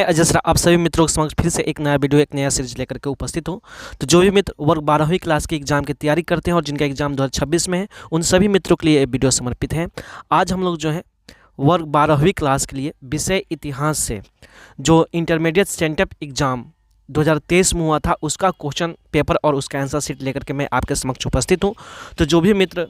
Ajay sir आप सभी मित्रों के समक्ष फिर से एक नया वीडियो एक नया सीरीज लेकर के उपस्थित हूँ। तो जो भी मित्र वर्ग 12वीं क्लास के एग्जाम की तैयारी करते हैं और जिनका एग्जाम 2026 में है, उन सभी मित्रों के लिए ये वीडियो समर्पित है। आज हम लोग जो है वर्ग 12वीं क्लास के लिए विषय इतिहास से जो इंटरमीडिएट स्टैंडअप एग्जाम 2023 में हुआ था उसका क्वेश्चन पेपर और उसका आंसर शीट लेकर के मैं आपके समक्ष उपस्थित हूँ। तो जो भी मित्र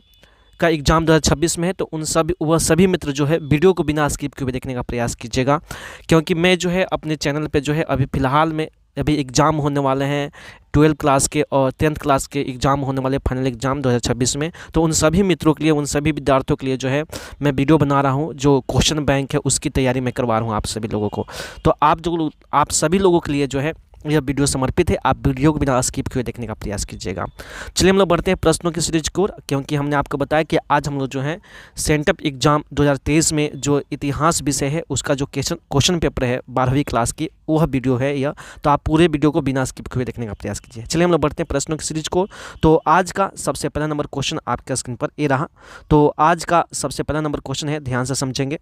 का एग्जाम 2026 में है तो उन सभी मित्र जो है वीडियो को बिना स्किप किए हुए देखने का प्रयास कीजिएगा, क्योंकि मैं जो है अपने चैनल पे जो है अभी फ़िलहाल में अभी एग्ज़ाम होने वाले हैं 12th क्लास के और 10th क्लास के एग्ज़ाम होने वाले फाइनल एग्ज़ाम 2026 में। तो उन सभी मित्रों के लिए, उन सभी विद्यार्थियों के लिए जो है मैं वीडियो बना रहा हूं, जो क्वेश्चन बैंक है उसकी तैयारी मैं करवा रहा हूं आप सभी लोगों को। तो आप सभी लोगों के लिए जो है यह वीडियो समर्पित है, आप वीडियो को बिना स्किप किए देखने का प्रयास कीजिएगा। चलिए हम लोग बढ़ते हैं प्रश्नों की सीरीज को, क्योंकि हमने आपको बताया कि आज हम लोग जो है सेंटअप एग्जाम 2023 में जो इतिहास विषय है उसका जो क्वेश्चन पेपर है 12वीं क्लास की वह वीडियो है यह। तो आप पूरे वीडियो को बिना स्किप किए देखने का प्रयास कीजिए। चलिए हम लोग बढ़ते हैं प्रश्नों की सीरीज को। तो आज का सबसे पहला नंबर क्वेश्चन आपके स्क्रीन पर ये रहा। तो आज का सबसे पहला नंबर क्वेश्चन है, ध्यान से समझेंगे।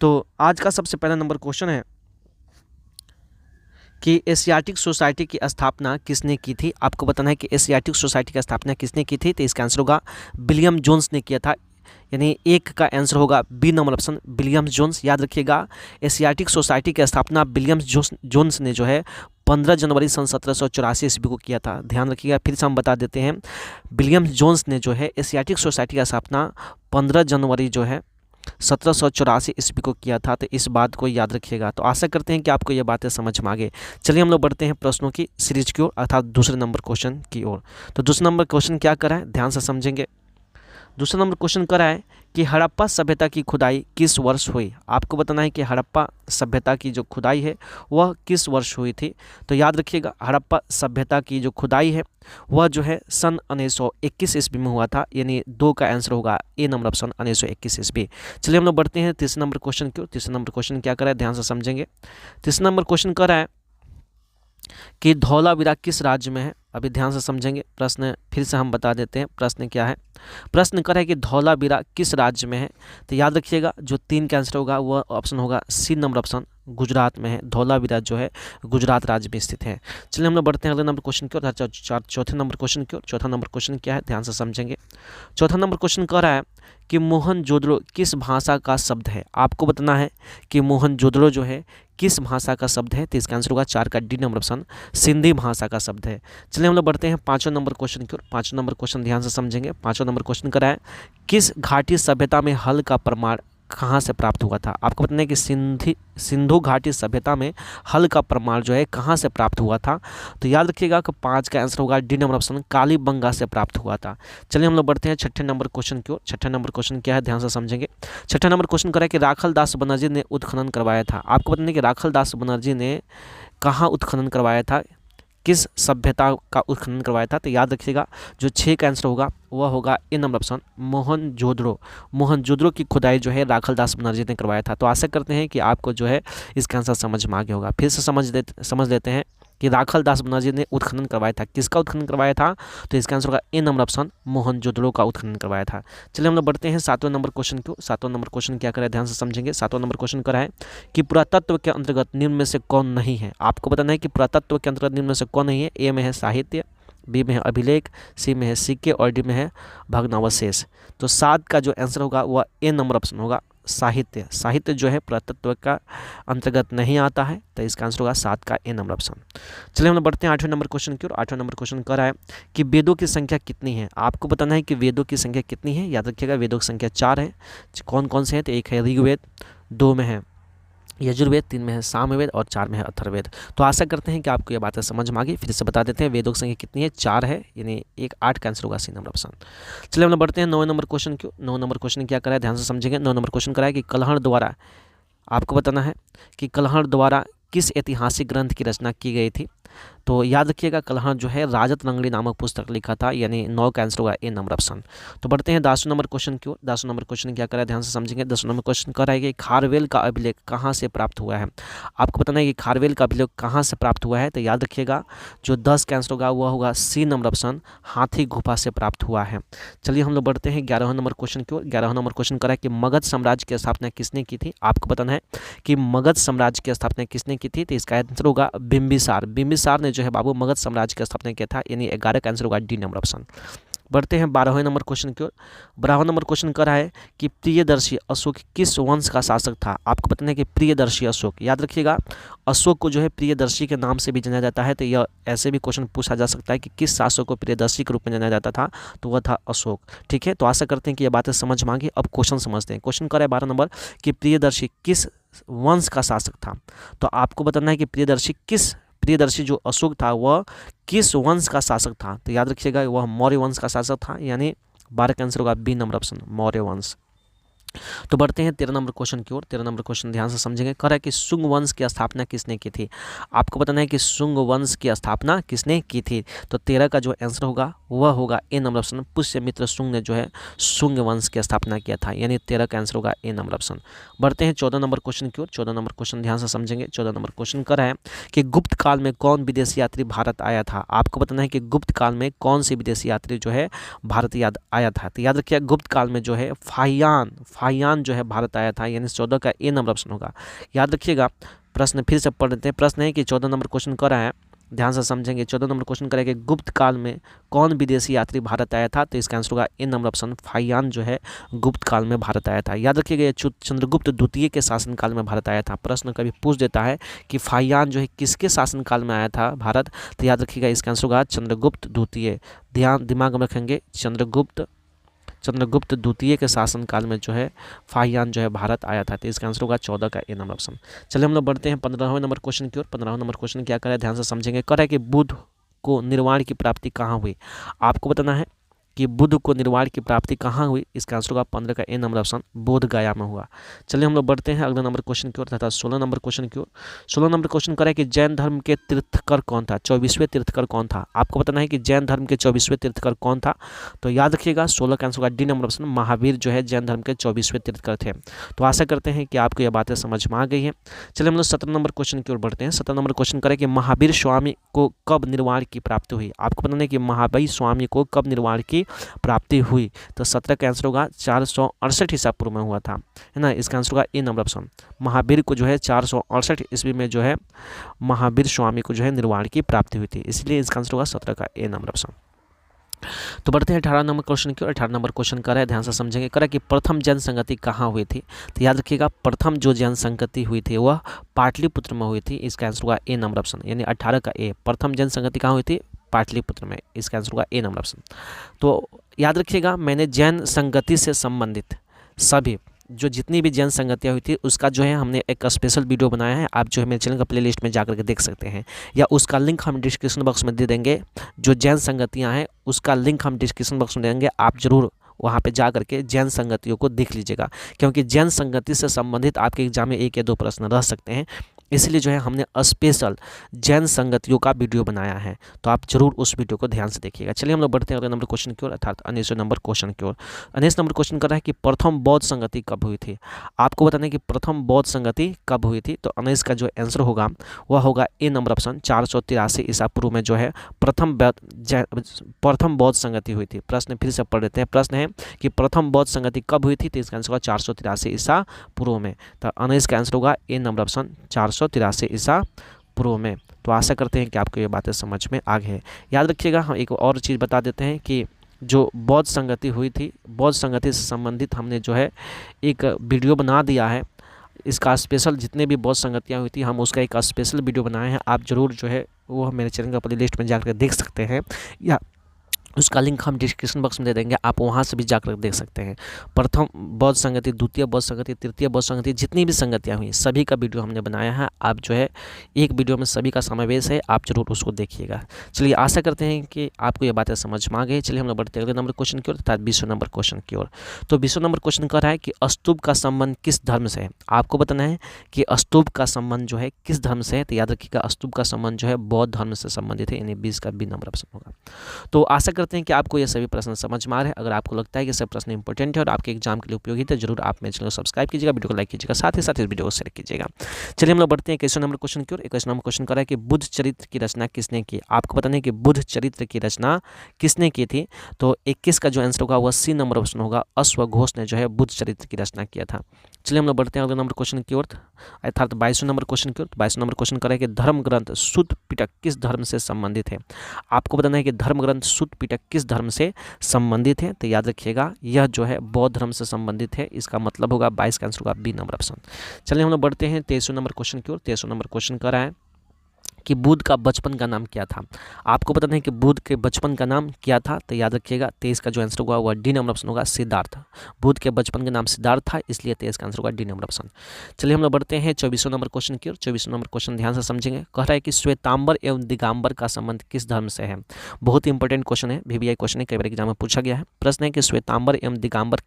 तो आज का सबसे पहला नंबर क्वेश्चन है कि एशियाटिक सोसाइटी की स्थापना किसने की थी। आपको बताना है कि एशियाटिक सोसाइटी की स्थापना किसने की थी। तो इसका आंसर होगा विलियम जोन्स ने किया था, यानी एक का आंसर होगा B number option William Jones. याद रखिएगा, एशियाटिक सोसाइटी की स्थापना विलियम जोन्स ने जो है 15 जनवरी सन 1784 ईस्वी को किया था। ध्यान रखिएगा, फिर से हम बता देते हैं, विलियम जोन्स ने जो है एशियाटिक सोसाइटी की स्थापना 15 जनवरी जो है 1784 ईस्वी को किया था। तो इस बात को याद रखिएगा। तो आशा करते हैं कि आपको ये बातें समझ में आ गई। चलिए हम लोग बढ़ते हैं प्रश्नों की सीरीज की ओर, अर्थात दूसरे नंबर क्वेश्चन की ओर। तो दूसरा नंबर क्वेश्चन क्या करा है, ध्यान से समझेंगे। दूसरा नंबर क्वेश्चन करा है कि हड़प्पा सभ्यता की खुदाई किस वर्ष हुई। आपको बताना है कि हड़प्पा सभ्यता की जो खुदाई है वह किस वर्ष हुई थी। तो याद रखिएगा, हड़प्पा सभ्यता की जो खुदाई है वह जो है सन 1921 ईस्वी में हुआ था, यानी 2 का आंसर होगा ए नंबर ऑप्शन 1921 ईस्वी। चलिए हम लोग बढ़ते हैं तीसरे नंबर क्वेश्चन की ओर। तीसरा नंबर क्वेश्चन क्या करा है, ध्यान से समझेंगे। तीसरा नंबर क्वेश्चन करा है कि धौलावीरा किस राज्य में है। अभी ध्यान से समझेंगे, प्रश्न फिर से हम बता देते हैं प्रश्न क्या है। प्रश्न कर है कि धौलावीरा किस राज्य में है। तो याद रखिएगा, जो 3 का आंसर होगा वह ऑप्शन होगा सी नंबर ऑप्शन गुजरात में है। धौलावीरा जो है गुजरात राज्य में स्थित है। चलिए हम लोग बढ़ते हैं अगले नंबर क्वेश्चन की ओर, चौथे नंबर क्वेश्चन की ओर। चौथा नंबर क्वेश्चन क्या है, ध्यान से समझेंगे। चौथा नंबर क्वेश्चन कह रहा है कि मोहनजोदड़ो किस भाषा का शब्द है। आपको बताना है कि मोहनजोदड़ो जो है किस भाषा का शब्द है। तो इसका आंसर होगा 4 का डी नंबर ऑप्शन सिंधी भाषा का शब्द है। चलिए हम लोग बढ़ते हैं 5वें नंबर क्वेश्चन की ओर। 5वां नंबर क्वेश्चन ध्यान से समझेंगे। 5वां नंबर क्वेश्चन करा है किस घाटी सभ्यता में हल का प्रमाण कहाँ से प्राप्त हुआ था। आपको बताना है कि सिंधु घाटी सभ्यता में हल का प्रमाण जो है कहाँ से प्राप्त हुआ था। तो याद रखिएगा कि 5 का आंसर होगा डी नंबर ऑप्शन कालीबंगा से प्राप्त हुआ था। चलिए हम लोग बढ़ते हैं 6ठे नंबर क्वेश्चन की ओर। 6ठा नंबर क्वेश्चन क्या है, ध्यान से समझेंगे। 6ठा नंबर क्वेश्चन करा है कि राखल दास बनर्जी ने उत्खनन करवाया था। आपको बताना है कि राखल दास बनर्जी ने कहाँ उत्खनन करवाया था, किस सभ्यता का उत्खनन करवाया था। तो याद रखिएगा, जो 6 का आंसर होगा वह होगा ए नंबर ऑप्शन मोहनजोदड़ो। मोहनजोदड़ो की खुदाई जो है राखल दास बनर्जी ने करवाया था। तो आशा करते हैं कि आपको जो है इसका आंसर समझ में आ गया होगा। फिर से समझ लेते हैं कि राखल दास बनर्जी ने उत्खनन करवाया था, किसका उत्खनन करवाया था। तो इसका आंसर होगा ए नंबर ऑप्शन मोहनजोदड़ो का उत्खनन करवाया था। चलिए हम लोग बढ़ते हैं 7वें नंबर क्वेश्चन को। 7वां नंबर क्वेश्चन क्या करें, ध्यान से समझेंगे। 7वां नंबर क्वेश्चन करा है कि पुरातत्व के अंतर्गत निम्न में से कौन नहीं है। आपको बताना है कि पुरातत्व के अंतर्गत निम्न में से कौन नहीं है। ए में है साहित्य, बी में है अभिलेख, सी में है सिक्के और डी में है भग्नावशेष। तो 7 का जो आंसर होगा वह ए नंबर ऑप्शन होगा साहित्य। साहित्य जो है पुरातत्व का अंतर्गत नहीं आता है। तो इसका आंसर होगा 7 का ए नंबर ऑप्शन। चलिए हम लोग बढ़ते हैं 8वें नंबर क्वेश्चन की ओर। 8वां नंबर क्वेश्चन कर रहा है कि वेदों की संख्या कितनी है। आपको बताना है कि वेदों की संख्या कितनी है। याद रखिएगा, वेदों की संख्या 4 है। कौन कौन से हैं, तो 1 है ऋग्वेद, 2 में है यजुर्वेद, 3 में है सामवेद और 4 में है अथर्ववेद। तो आशा करते हैं कि आपको ये बातें समझ में आ गई। फिर से बता देते हैं, वेदों की संख्या कितनी है, 4 है, यानी 8 का आंसर होगा सी नंबर ऑप्शन। चलिए हम लोग बढ़ते हैं 9वें नंबर क्वेश्चन की। 9 नंबर क्वेश्चन क्या करा है, ध्यान से समझेंगे। 9 नंबर क्वेश्चन करा है कि कल्हड़ द्वारा, आपको बताना है कि कल्हड़ द्वारा किस ऐतिहासिक ग्रंथ की रचना की गई थी। तो याद रखिएगा कल्हण जो है राजत रंगड़ी नामक पुस्तक लिखा था, यानी 9 का आंसर होगा ए नंबर ऑप्शन। तो बढ़ते हैं 10 नंबर क्वेश्चन की ओर। 10 नंबर क्वेश्चन क्या करा है, ध्यान से समझेंगे। 10 नंबर क्वेश्चन कर है कि खारवेल का अभिलेख कहाँ से प्राप्त हुआ है। आपको बताना है कि खारवेल का अभिलेख कहाँ से प्राप्त हुआ है। तो याद रखिएगा जो 10 का आंसर होगा वह होगा सी नंबर ऑप्शन, हाथी गुफा से प्राप्त हुआ है। चलिए हम लोग बढ़ते हैं 11 नंबर क्वेश्चन की ओर। 11 नंबर क्वेश्चन करा है कि मगध साम्राज्य की स्थापना किसने की थी। आपको बताना है कि मगध साम्राज्य की स्थापना किसने की थी। तो इसका आंसर होगा बिंबिसार। बिंबिसार ने जो है बाबू मगध साम्राज्य की स्थापना किया था, यानी 11 का आंसर होगा डी नंबर ऑप्शन। बढ़ते हैं 12वें नंबर क्वेश्चन की ओर। 12वां नंबर क्वेश्चन कर रहा है कि प्रियदर्शी अशोक किस वंश का शासक था। आपको बताना है कि प्रियदर्शी अशोक, याद रखिएगा अशोक को जो है प्रियदर्शी के नाम से भी जाना जाता है। तो यह ऐसे भी क्वेश्चन पूछा जा सकता है कि किस शासक को प्रियदर्शी के रूप में जाना जाता था, तो वह था अशोक। ठीक है, तो आशा करते हैं कि ये बातें समझ में आ गई। अब क्वेश्चन समझते हैं। क्वेश्चन कर रहा है 12 नंबर कि प्रियदर्शी किस वंश का शासक था। तो आपको बताना है कि प्रियदर्शी जो अशोक था वह किस वंश का शासक था। तो याद रखिएगा वह मौर्य वंश का शासक था, यानी 12 का आंसर होगा बी नंबर ऑप्शन, मौर्य वंश। तो बढ़ते हैं 13 नंबर क्वेश्चन की ओर। 13 नंबर क्वेश्चन ध्यान से समझेंगे। कह रहा है कि शुंग वंश की स्थापना किसने की थी। आपको बताना है कि शुंग वंश की स्थापना किसने की थी। तो 13 का जो आंसर होगा वह होगा ए नंबर ऑप्शन, पुष्यमित्र शुंग ने जो है शुंग वंश की स्थापना किया था, यानी 13 का आंसर होगा ए नंबर ऑप्शन। बढ़ते हैं 14 नंबर क्वेश्चन की ओर। 14 नंबर क्वेश्चन ध्यान से समझेंगे। 14 नंबर क्वेश्चन कर रहा है कि गुप्त काल में कौन विदेशी यात्री भारत आया था। आपको बताना है कि गुप्त काल में कौन से विदेशी यात्री जो है भारत आया था। तो याद रखिए गुप्त काल में जो है फाहियान जो है भारत आया था, यानी 14 का ए नंबर ऑप्शन होगा। याद रखिएगा प्रश्न फिर से पढ़ लेते हैं। प्रश्न है कि 14 नंबर क्वेश्चन कर रहा है, ध्यान से समझेंगे। 14 नंबर क्वेश्चन करेंगे गुप्त काल में कौन विदेशी यात्री भारत आया था। तो इसका आंसर होगा ए नंबर ऑप्शन, फाहियान जो है गुप्त काल में भारत आया था। याद रखिएगा ये चंद्रगुप्त द्वितीय के शासनकाल में भारत आया था। प्रश्न कभी पूछ देता है कि फाहियान जो है किसके शासनकाल में आया था भारत। तो याद रखिएगा इसका आंसर होगा चंद्रगुप्त द्वितीय। दिमाग में रखेंगे चंद्रगुप्त द्वितीय के शासनकाल में जो है फाहियान जो है भारत आया था। तो इसका आंसर होगा 14 का ए नंबर ऑप्शन। चलिए हम लोग बढ़ते हैं 15वें नंबर क्वेश्चन की ओर। 15वां नंबर क्वेश्चन क्या करे ध्यान से समझेंगे। कर है कि बुद्ध को निर्वाण की प्राप्ति कहाँ हुई। आपको बताना है कि बुद्ध को निर्वाण की प्राप्ति कहाँ हुई। इसका आंसर होगा 15 का ए नंबर ऑप्शन, बोध गया में हुआ। चलिए हम लोग बढ़ते हैं अगले नंबर क्वेश्चन की ओर तथा 16 नंबर क्वेश्चन की ओर। 16 नंबर क्वेश्चन करें कि जैन धर्म के तीर्थकर कौन था, 24वें तीर्थकर कौन था। आपको बताना है कि जैन धर्म के 24वें तीर्थकर कौन था। तो याद रखिएगा 16 का आंसर होगा डी नंबर ऑप्शन, महावीर जो है जैन धर्म के 24वें तीर्थकर थे। तो आशा करते हैं कि आपको यह बातें समझ में आ गई है। चलिए हम लोग 17 नंबर क्वेश्चन की ओर बढ़ते हैं। 17 नंबर क्वेश्चन करें कि महावीर स्वामी को कब निर्वाण की प्राप्ति हुई। आपको बताना है कि महावीर स्वामी को कब निर्वाण की प्राप्ति हुई। तो 17 का आंसर होगा 468 ईसा पूर्व में हुआ था, है ना। इसका आंसर होगा ए नंबर ऑप्शन, महावीर को जो है 468 ईस्वी में जो है महावीर स्वामी को जो है निर्वाण की प्राप्ति हुई थी, इसलिए इसका आंसर होगा 17 का ए नंबर ऑप्शन। तो बढ़ते हैं 18 नंबर क्वेश्चन की ओर। 18 नंबर क्वेश्चन कर रहा है, ध्यान से समझेंगे। कर रहा है कि प्रथम जैन संगति कहाँ हुई थी। तो याद रखिएगा प्रथम जो जैन संगति हुई थी वह पाटलिपुत्र में हुई थी। इसका आंसर होगा ए नंबर ऑप्शन, यानी 18 का ए। प्रथम जैन संगति कहाँ हुई थी, पाटलिपुत्र में। इसका आंसर होगा ए नंबर ऑप्शन। तो याद रखिएगा मैंने जैन संगति से संबंधित सभी जो जितनी भी जैन संगतियाँ हुई थी उसका जो है हमने एक स्पेशल वीडियो बनाया है। आप जो है मेरे चैनल का प्लेलिस्ट में जाकर के देख सकते हैं, या उसका लिंक हम डिस्क्रिप्शन बॉक्स में दे देंगे। जो जैन संगतियाँ हैं उसका लिंक हम डिस्क्रिप्शन बॉक्स में दे देंगे, आप जरूर वहाँ पे जा करके जैन संगतियों को देख लीजिएगा, क्योंकि जैन संगति से संबंधित आपके एग्जाम में 1 या 2 प्रश्न रह सकते हैं। इसलिए जो है हमने स्पेशल जैन संगतियों का वीडियो बनाया है, तो आप जरूर उस वीडियो को ध्यान से देखिएगा। चलिए हम लोग बढ़ते हैं अगले नंबर क्वेश्चन की ओर, अर्थात 19वें नंबर क्वेश्चन की ओर। 19 नंबर क्वेश्चन कर रहा है कि प्रथम बौद्ध संगति कब हुई थी। आपको बताना है कि प्रथम बौद्ध संगति कब हुई थी। तो 19 का जो आंसर होगा वह होगा ए नंबर ऑप्शन, 483 ईसा पूर्व में जो है प्रथम बौद्ध संगति हुई थी। प्रश्न फिर से पढ़ लेते हैं। प्रश्न है कि प्रथम बौद्ध संगति कब हुई थी। तो इसका आंसर होगा 483 ईसा पूर्व में। तो 19 का आंसर होगा ए नंबर ऑप्शन, 483 ईसा पूर्व में। तो आशा करते हैं कि आपको ये बातें समझ में आ गई है। याद रखिएगा हम एक और चीज़ बता देते हैं कि जो बौद्ध संगति हुई थी, बौद्ध संगति से संबंधित हमने जो है एक वीडियो बना दिया है। इसका स्पेशल जितने भी बौद्ध संगतियाँ हुई थी हम उसका एक स्पेशल वीडियो बनाए हैं। आप जरूर जो है वो मेरे चैनल का प्लेलिस्ट में जाकर देख सकते हैं, या उसका लिंक हम डिस्क्रिप्शन बॉक्स में दे देंगे, आप वहाँ से भी जाकर देख सकते हैं। प्रथम बौद्ध संगति, द्वितीय बौद्ध संगति, तृतीय बौद्ध संगति, जितनी भी संगतियाँ हुई सभी का वीडियो हमने बनाया है। आप जो है एक वीडियो में सभी का समावेश है, आप जरूर उसको देखिएगा। चलिए आशा करते हैं कि आपको ये बातें समझ में आ गई। चलिए हम लोग बढ़ते अगले नंबर क्वेश्चन की ओर, अर्थात 20वें नंबर क्वेश्चन की ओर। तो 20वें नंबर क्वेश्चन कह रहा है कि स्तूप का संबंध किस धर्म से है। आपको बताना है कि स्तूप का संबंध जो है किस धर्म से है। तो याद रखिएगा स्तूप का संबंध जो है बौद्ध धर्म से संबंधित है, यानी 20 का बी नंबर ऑप्शन होगा। तो आशा करते हैं कि आपको ये सभी प्रश्न समझ में आ रहे हैं। अगर आपको लगता है कि सब प्रश्न इंपॉर्टेंट है और आपके एग्जाम के लिए उपयोगी है, तो जरूर आप मेरे चैनल को सब्सक्राइब कीजिएगा, वीडियो को लाइक कीजिएगा, साथ ही साथ इस वीडियो को शेयर कीजिएगा। चलिए हम लोग बढ़ते हैं 21वें नंबर क्वेश्चन की ओर। 21वें नंबर क्वेश्चन कर रहा है कि बुद्ध चरित्र की रचना किसने की। आपको बताना है कि बुद्ध चरित्र की रचना किसने की थी। तो 21 का जो आंसर होगा वह सी नंबर ऑप्शन होगा, अश्वघोष ने जो है बुद्ध चरित्र की रचना किया था। चलिए हम लोग बढ़ते हैं अगले नंबर क्वेश्चन की ओर, अर्थात 22वें नंबर क्वेश्चन की ओर। 22वें नंबर क्वेश्चन कर रहा है कि धर्म ग्रंथ सुत्त पिटक किस धर्म से संबंधित है। आपको बताना है कि धर्म ग्रंथ सुत्त पिटक किस धर्म से संबंधित है। तो याद रखिएगा यह जो है बौद्ध धर्म से संबंधित है, इसका मतलब होगा 22 का आंसर होगा बी नंबर ऑप्शन। चलिए हम लोग बढ़ते हैं 23वें नंबर क्वेश्चन की ओर। 23वें नंबर क्वेश्चन कर रहा है कि बुद्ध का बचपन का नाम क्या था। आपको बताना है कि बुद्ध के बचपन का नाम क्या था। तो याद रखिएगा 23 का जो आंसर होगा वह डी नंबर ऑप्शन होगा, सिद्धार्थ। बुद्ध के बचपन का नाम सिद्धार्थ था, इसलिए 23 का आंसर होगा डी नंबर ऑप्शन। चलिए हम लोग बढ़ते हैं 24वें नंबर क्वेश्चन की ओर। 24वें नंबर क्वेश्चन ध्यान से समझेंगे। कह रहा है कि श्वेतांबर एवं दिगंबर का संबंध किस धर्म से है। बहुत ही इंपॉर्टेंट क्वेश्चन है, VVI क्वेश्चन है, कई बार एग्जाम में पूछा गया है। प्रश्न है कि श्वेतांबर एवं दिगंबर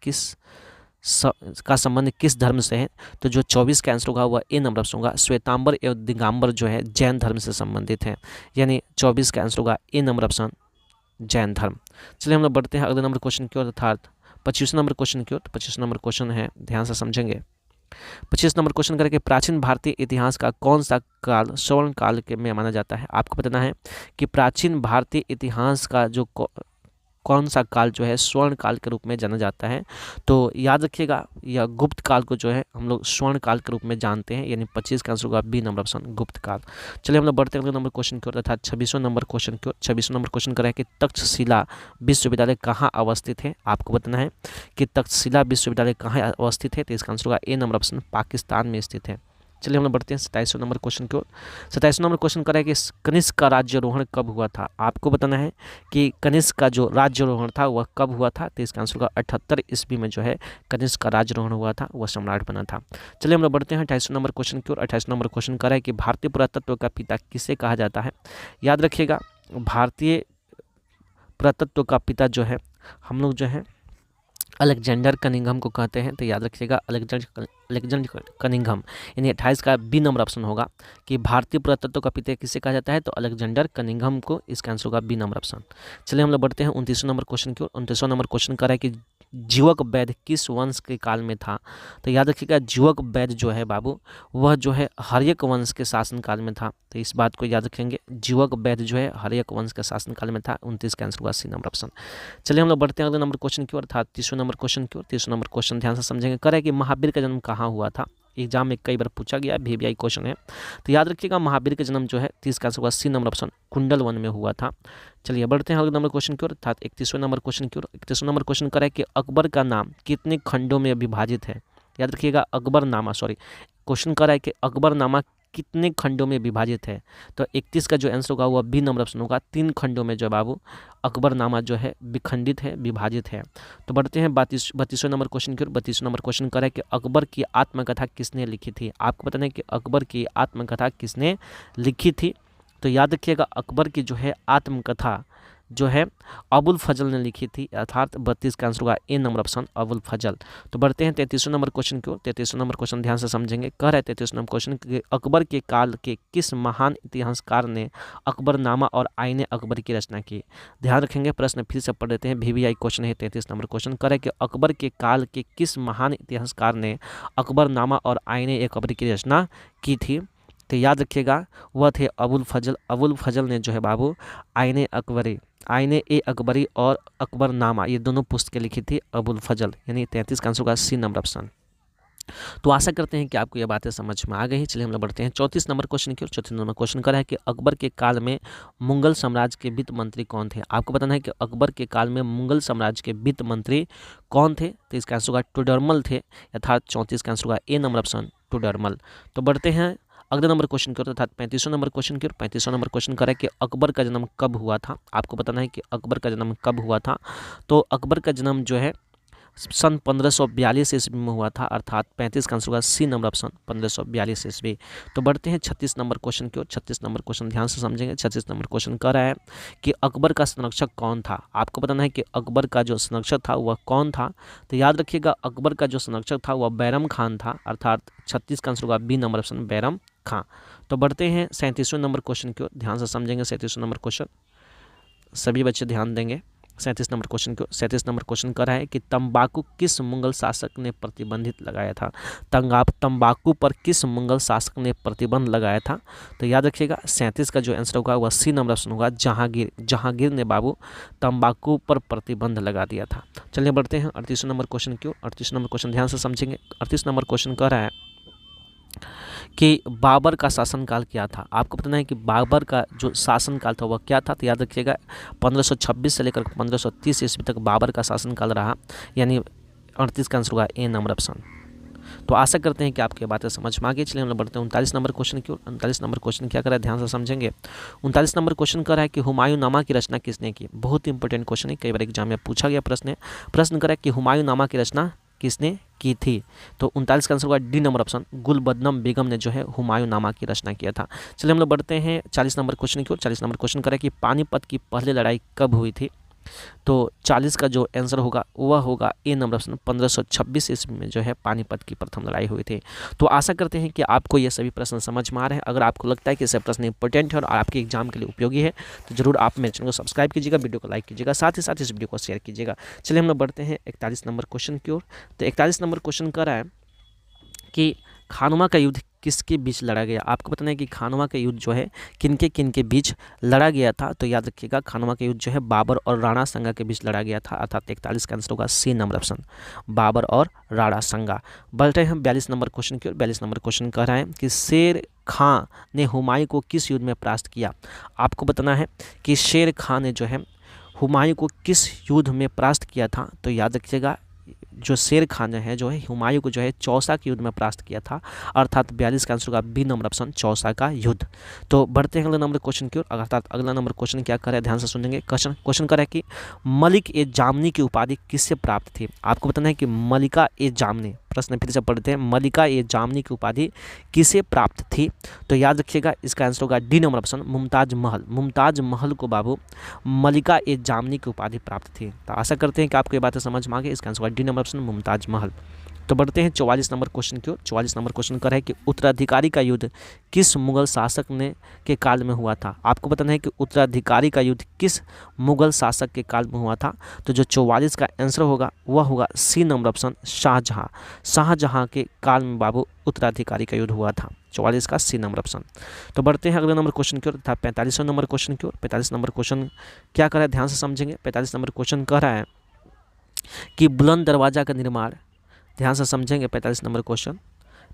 का संबंध किस धर्म से है। तो जो 24 का आंसर होगा वह ए नंबर ऑप्शन होगा, श्वेतांबर एवं दिगंबर जो है जैन धर्म से संबंधित है, यानी 24 का आंसर होगा ए नंबर ऑप्शन, जैन धर्म। चलिए हम लोग बढ़ते हैं अगले नंबर क्वेश्चन की ओर, अर्थात 25वें नंबर क्वेश्चन की ओर। 25वें नंबर क्वेश्चन है, ध्यान से समझेंगे। 25 नंबर क्वेश्चन करके प्राचीन भारतीय इतिहास का कौन सा काल स्वर्ण काल के में माना जाता है। आपको बताना है कि प्राचीन भारतीय इतिहास का जो कौन सा काल जो है स्वर्ण काल के रूप में जाना जाता है। तो याद रखिएगा यह गुप्त काल को जो है हम लोग स्वर्ण काल के रूप में जानते हैं, यानी 25 का आंसर होगा बी नंबर ऑप्शन, गुप्त काल। चलिए हम लोग बढ़ते हैं अगले नंबर क्वेश्चन की ओर, अर्थात 26वें नंबर क्वेश्चन की ओर। 26वें नंबर क्वेश्चन कर रहा है कि तक्षशिला विश्वविद्यालय कहाँ अवस्थित है। आपको बताना है कि तक्षशिला विश्वविद्यालय कहाँ अवस्थित है। तो इसका आंसर होगा ए नंबर ऑप्शन, पाकिस्तान में स्थित है। चलिए हम लोग बढ़ते हैं 27वें नंबर क्वेश्चन की ओर। 27वें नंबर क्वेश्चन कर रहा है कि कनिष्क का राज्यारोहण कब हुआ था। आपको बताना है कि कनिष्क का जो राज्यारोहण था वह कब हुआ था। तो इसका आंसर होगा 78 ईस्वी में जो है कनिष्क का राज्यारोहण हुआ था, वह सम्राट बना था। चलिए हम लोग बढ़ते हैं 28वें नंबर क्वेश्चन की ओर। 28वें नंबर क्वेश्चन कर रहा है कि भारतीय पुरातत्व का पिता किसे कहा जाता है। याद रखिएगा भारतीय पुरातत्व का पिता जो है हम लोग जो है अलेक्जेंडर कनिंघम को कहते हैं। तो याद रखिएगा अलेक्जेंडर कनिंघम, यानी 28 का बी नंबर ऑप्शन होगा कि भारतीय पुरातत्व का पिता किसे कहा जाता है। तो अलेक्जेंडर कनिंघम को, इसका आंसर होगा बी नंबर ऑप्शन। चलिए हम लोग बढ़ते हैं 29वें नंबर क्वेश्चन की ओर। 29वां नंबर क्वेश्चन कर रहा है कि जीवक वैद्य किस वंश के काल में था। तो याद रखिएगा जीवक वैद्य जो है बाबू वह जो है हर्यक वंश के शासन काल में था। तो इस बात को याद रखेंगे, जीवक वैद्य जो है हर्यक वंश के शासन काल में था। 29 का आंसर होगा सी नंबर ऑप्शन। चलिए हम लोग बढ़ते हैं अगले नंबर क्वेश्चन की ओर, अर्थात 30वें नंबर क्वेश्चन की ओर। 30वें नंबर क्वेश्चन ध्यान से समझेंगे। करे कि महावीर का जन्म कहाँ हुआ था। एग्जाम में कई बार पूछा गया, VVI क्वेश्चन है। तो याद रखिएगा महावीर का जन्म जो है 30 का आंसर होगा सी नंबर ऑप्शन, कुंडल वन में हुआ था। चलिए बढ़ते हैं अगले नंबर क्वेश्चन की ओर, अर्थात 31वें नंबर क्वेश्चन की ओर। 31वें नंबर क्वेश्चन करा है कि अकबर का नाम कितने खंडों में विभाजित है। याद रखिएगा क्वेश्चन करा है कि अकबरनामा कितने खंडों में विभाजित है। तो 31 का जो आंसर होगा वह बी नंबर ऑप्शन होगा, 3 खंडों में जो बाबू अकबरनामा जो है विखंडित है, विभाजित है। तो बढ़ते हैं 32वें नंबर क्वेश्चन की ओर। 32वें नंबर क्वेश्चन कर रहा है कि अकबर की आत्मकथा किसने लिखी थी। आपको बताना है कि अकबर की आत्मकथा किसने लिखी थी। तो याद रखिएगा अकबर की जो है आत्मकथा जो है अबुल फजल ने लिखी थी, अर्थात 32 का आंसर होगा ए नंबर ऑप्शन, अबुल फजल। तो बढ़ते हैं 33वें नंबर क्वेश्चन की ओर। 33वें नंबर क्वेश्चन ध्यान से समझेंगे। कह रहे हैं 33वें नंबर क्वेश्चन कि अकबर के काल के किस महान इतिहासकार ने अकबरनामा और आईने अकबर की रचना की। ध्यान रखेंगे, प्रश्न फिर से पढ़ लेते हैं, VVI क्वेश्चन है 33 नंबर क्वेश्चन। कह रहे हैं कि अकबर के काल के किस महान इतिहासकार ने अकबरनामा और आईने अकबर की रचना की थी। तो याद रखिएगा वह थे अबुल फजल। अबुल फजल ने जो है बाबू आईने अकबरी और अकबरनामा ये दोनों पुस्तकें लिखी थी अबुल फजल, यानी 33 का आंसर होगा सी नंबर ऑप्शन। तो आशा करते हैं कि आपको ये बातें समझ में आ गई। चलिए हम लोग बढ़ते हैं 34 नंबर क्वेश्चन की ओर। 34 नंबर क्वेश्चन कर रहा है कि अकबर के काल में मुगल साम्राज्य के वित्त मंत्री कौन थे। आपको बताना है कि अकबर के काल में मुगल साम्राज्य के वित्त मंत्री कौन थे। तो इसका आंसर होगा टोडरमल थे, अर्थात 34 का आंसर होगा ए नंबर ऑप्शन, टोडरमल। तो बढ़ते हैं अगले नंबर क्वेश्चन की ओर अर्थात 35वां नंबर क्वेश्चन की ओर। 35वां नंबर क्वेश्चन कर रहा है कि अकबर का जन्म कब हुआ था। आपको बताना है कि अकबर का जन्म कब हुआ था। तो अकबर का जन्म जो है सन 1542 ईस्वी में हुआ था, अर्थात 35 का आंसर होगा सी नंबर ऑप्शन 1542 ईस्वी। तो बढ़ते हैं 36 नंबर क्वेश्चन की ओर। 36 नंबर क्वेश्चन ध्यान से समझेंगे। 36 नंबर क्वेश्चन कह रहा है कि अकबर का संरक्षक कौन था। आपको बताना है कि अकबर का जो संरक्षक था वह कौन था। तो याद रखिएगा अकबर का जो संरक्षक था वह बैरम खान था, अर्थात 36 का आंसर होगा B number option Bairam Khan. तो बढ़ते हैं 37वें नंबर क्वेश्चन की ओर। ध्यान से समझेंगे 37वां नंबर क्वेश्चन, सभी बच्चे ध्यान देंगे। 37 नंबर क्वेश्चन को 37 नंबर क्वेश्चन कर रहा है कि तंबाकू किस मुगल शासक ने प्रतिबंधित लगाया था। तंबाकू पर किस मुगल शासक ने प्रतिबंध लगाया था। तो याद रखिएगा 37 का जो आंसर होगा वह सी नंबर ऑप्शन होगा जहांगीर। जहांगीर ने बाबू तंबाकू पर प्रतिबंध लगा दिया था। चलिए बढ़ते हैं 38वें नंबर क्वेश्चन की ओर। 38 नंबर क्वेश्चन ध्यान से समझेंगे। 38 नंबर क्वेश्चन कह रहा है कि बाबर का शासनकाल क्या था। आपको बताना है कि बाबर का जो शासनकाल था वह क्या था। तो याद रखिएगा 1526 से लेकर 1530 ईस्वी तक बाबर का शासनकाल रहा, यानी 38 का आंसर होगा ए नंबर ऑप्शन। तो आशा करते हैं कि आपकी बातें समझ में आ गई। चलिए हम लोग बढ़ते हैं 39 नंबर क्वेश्चन की ओर। 39 नंबर क्वेश्चन क्या कर रहा है ध्यान से समझेंगे। 39 नंबर क्वेश्चन कर रहा है कि हुमायूंनामा की रचना किसने की। बहुत ही इंपॉर्टेंट क्वेश्चन है, कई बार एग्जाम में पूछा गया प्रश्न है। प्रश्न कर रहा है कि हुमायूंनामा की रचना किसने की थी। तो 39 का आंसर होगा डी नंबर ऑप्शन गुलबदनम बेगम ने जो है हुमायूंनामा की रचना किया था। चलिए हम लोग बढ़ते हैं 40 नंबर क्वेश्चन की ओर। 40 नंबर क्वेश्चन कर रहा है कि पानीपत की पहली लड़ाई कब हुई थी। तो 40 का जो आंसर होगा वह होगा ए नंबर ऑप्शन 1526 ईस्वी में जो है पानीपत की प्रथम लड़ाई हुई थी। तो आशा करते हैं कि आपको ये सभी प्रश्न समझ में आ रहे हैं। अगर आपको लगता है कि ये प्रश्न इंपॉर्टेंट है और आपके एग्जाम के लिए उपयोगी है तो जरूर आप मेरे चैनल को सब्सक्राइब कीजिएगा, वीडियो को लाइक कीजिएगा, साथ ही साथ इस वीडियो को शेयर कीजिएगा। चलिए हम लोग बढ़ते हैं 41 नंबर क्वेश्चन की ओर। तो 41 नंबर क्वेश्चन कर रहा है कि खानवा का युद्ध किसके बीच लड़ा गया। आपको बताना है कि खानवा का युद्ध जो है किनके बीच लड़ा गया था। तो याद रखिएगा खानवा का युद्ध जो है बाबर और राणा संगा के बीच लड़ा गया था, अर्थात 41 का आंसर होगा सी नंबर ऑप्शन बाबर और राणा संगा। बढ़ रहे हैं 42 नंबर क्वेश्चन की ओर। 42 नंबर क्वेश्चन कह रहा है कि शेर खां ने हुमायूं को किस युद्ध में परास्त किया। आपको बताना है कि शेर खां ने जो है हुमायूं को किस युद्ध में परास्त किया था। तो याद रखिएगा जो शेर खान है जो है हुमायूं को जो है चौसा के युद्ध में परास्त किया था, अर्थात 42 का आंसर होगा बी नंबर ऑप्शन चौसा का युद्ध। तो बढ़ते हैं अगले नंबर क्वेश्चन की ओर। अर्थात अगला नंबर क्वेश्चन क्या कर रहा है ध्यान से सुनेंगे। क्वेश्चन कर रहा है कि मलिक ए जामनी की उपाधि किससे प्राप्त थी। आपको बताना है कि मलिका ए जामनी, प्रश्न फिर से पढ़ते हैं, मलिका ए जामनी की उपाधि किसे प्राप्त थी। तो याद रखिएगा इसका आंसर होगा D number option Mumtaz Mahal. Mumtaz Mahal को बाबू मलिका ए जामनी की उपाधि प्राप्त थी। तो आशा करते हैं कि आपको ये बातें समझ में आ गई। इसका आंसर होगा D number option Mumtaz Mahal. तो बढ़ते हैं 44 नंबर क्वेश्चन की ओर। 44 नंबर क्वेश्चन कर है कि उत्तराधिकारी का युद्ध किस मुगल शासक ने के काल में हुआ था। आपको बताना है कि उत्तराधिकारी का युद्ध किस मुगल शासक के काल में हुआ था। तो जो 44 का आंसर होगा वह होगा C number option Shahjahan. Shahjahan के काल में बाबू उत्तराधिकारी का युद्ध हुआ था, 44 का सी नंबर ऑप्शन। तो बढ़ते हैं अगले नंबर क्वेश्चन की ओर तथा 45वें नंबर क्वेश्चन की ओर। 45 नंबर क्वेश्चन क्या कर रहा है ध्यान से समझेंगे। 45 नंबर क्वेश्चन कह रहा है कि बुलंद दरवाजा का निर्माण, ध्यान से समझेंगे 45 नंबर क्वेश्चन।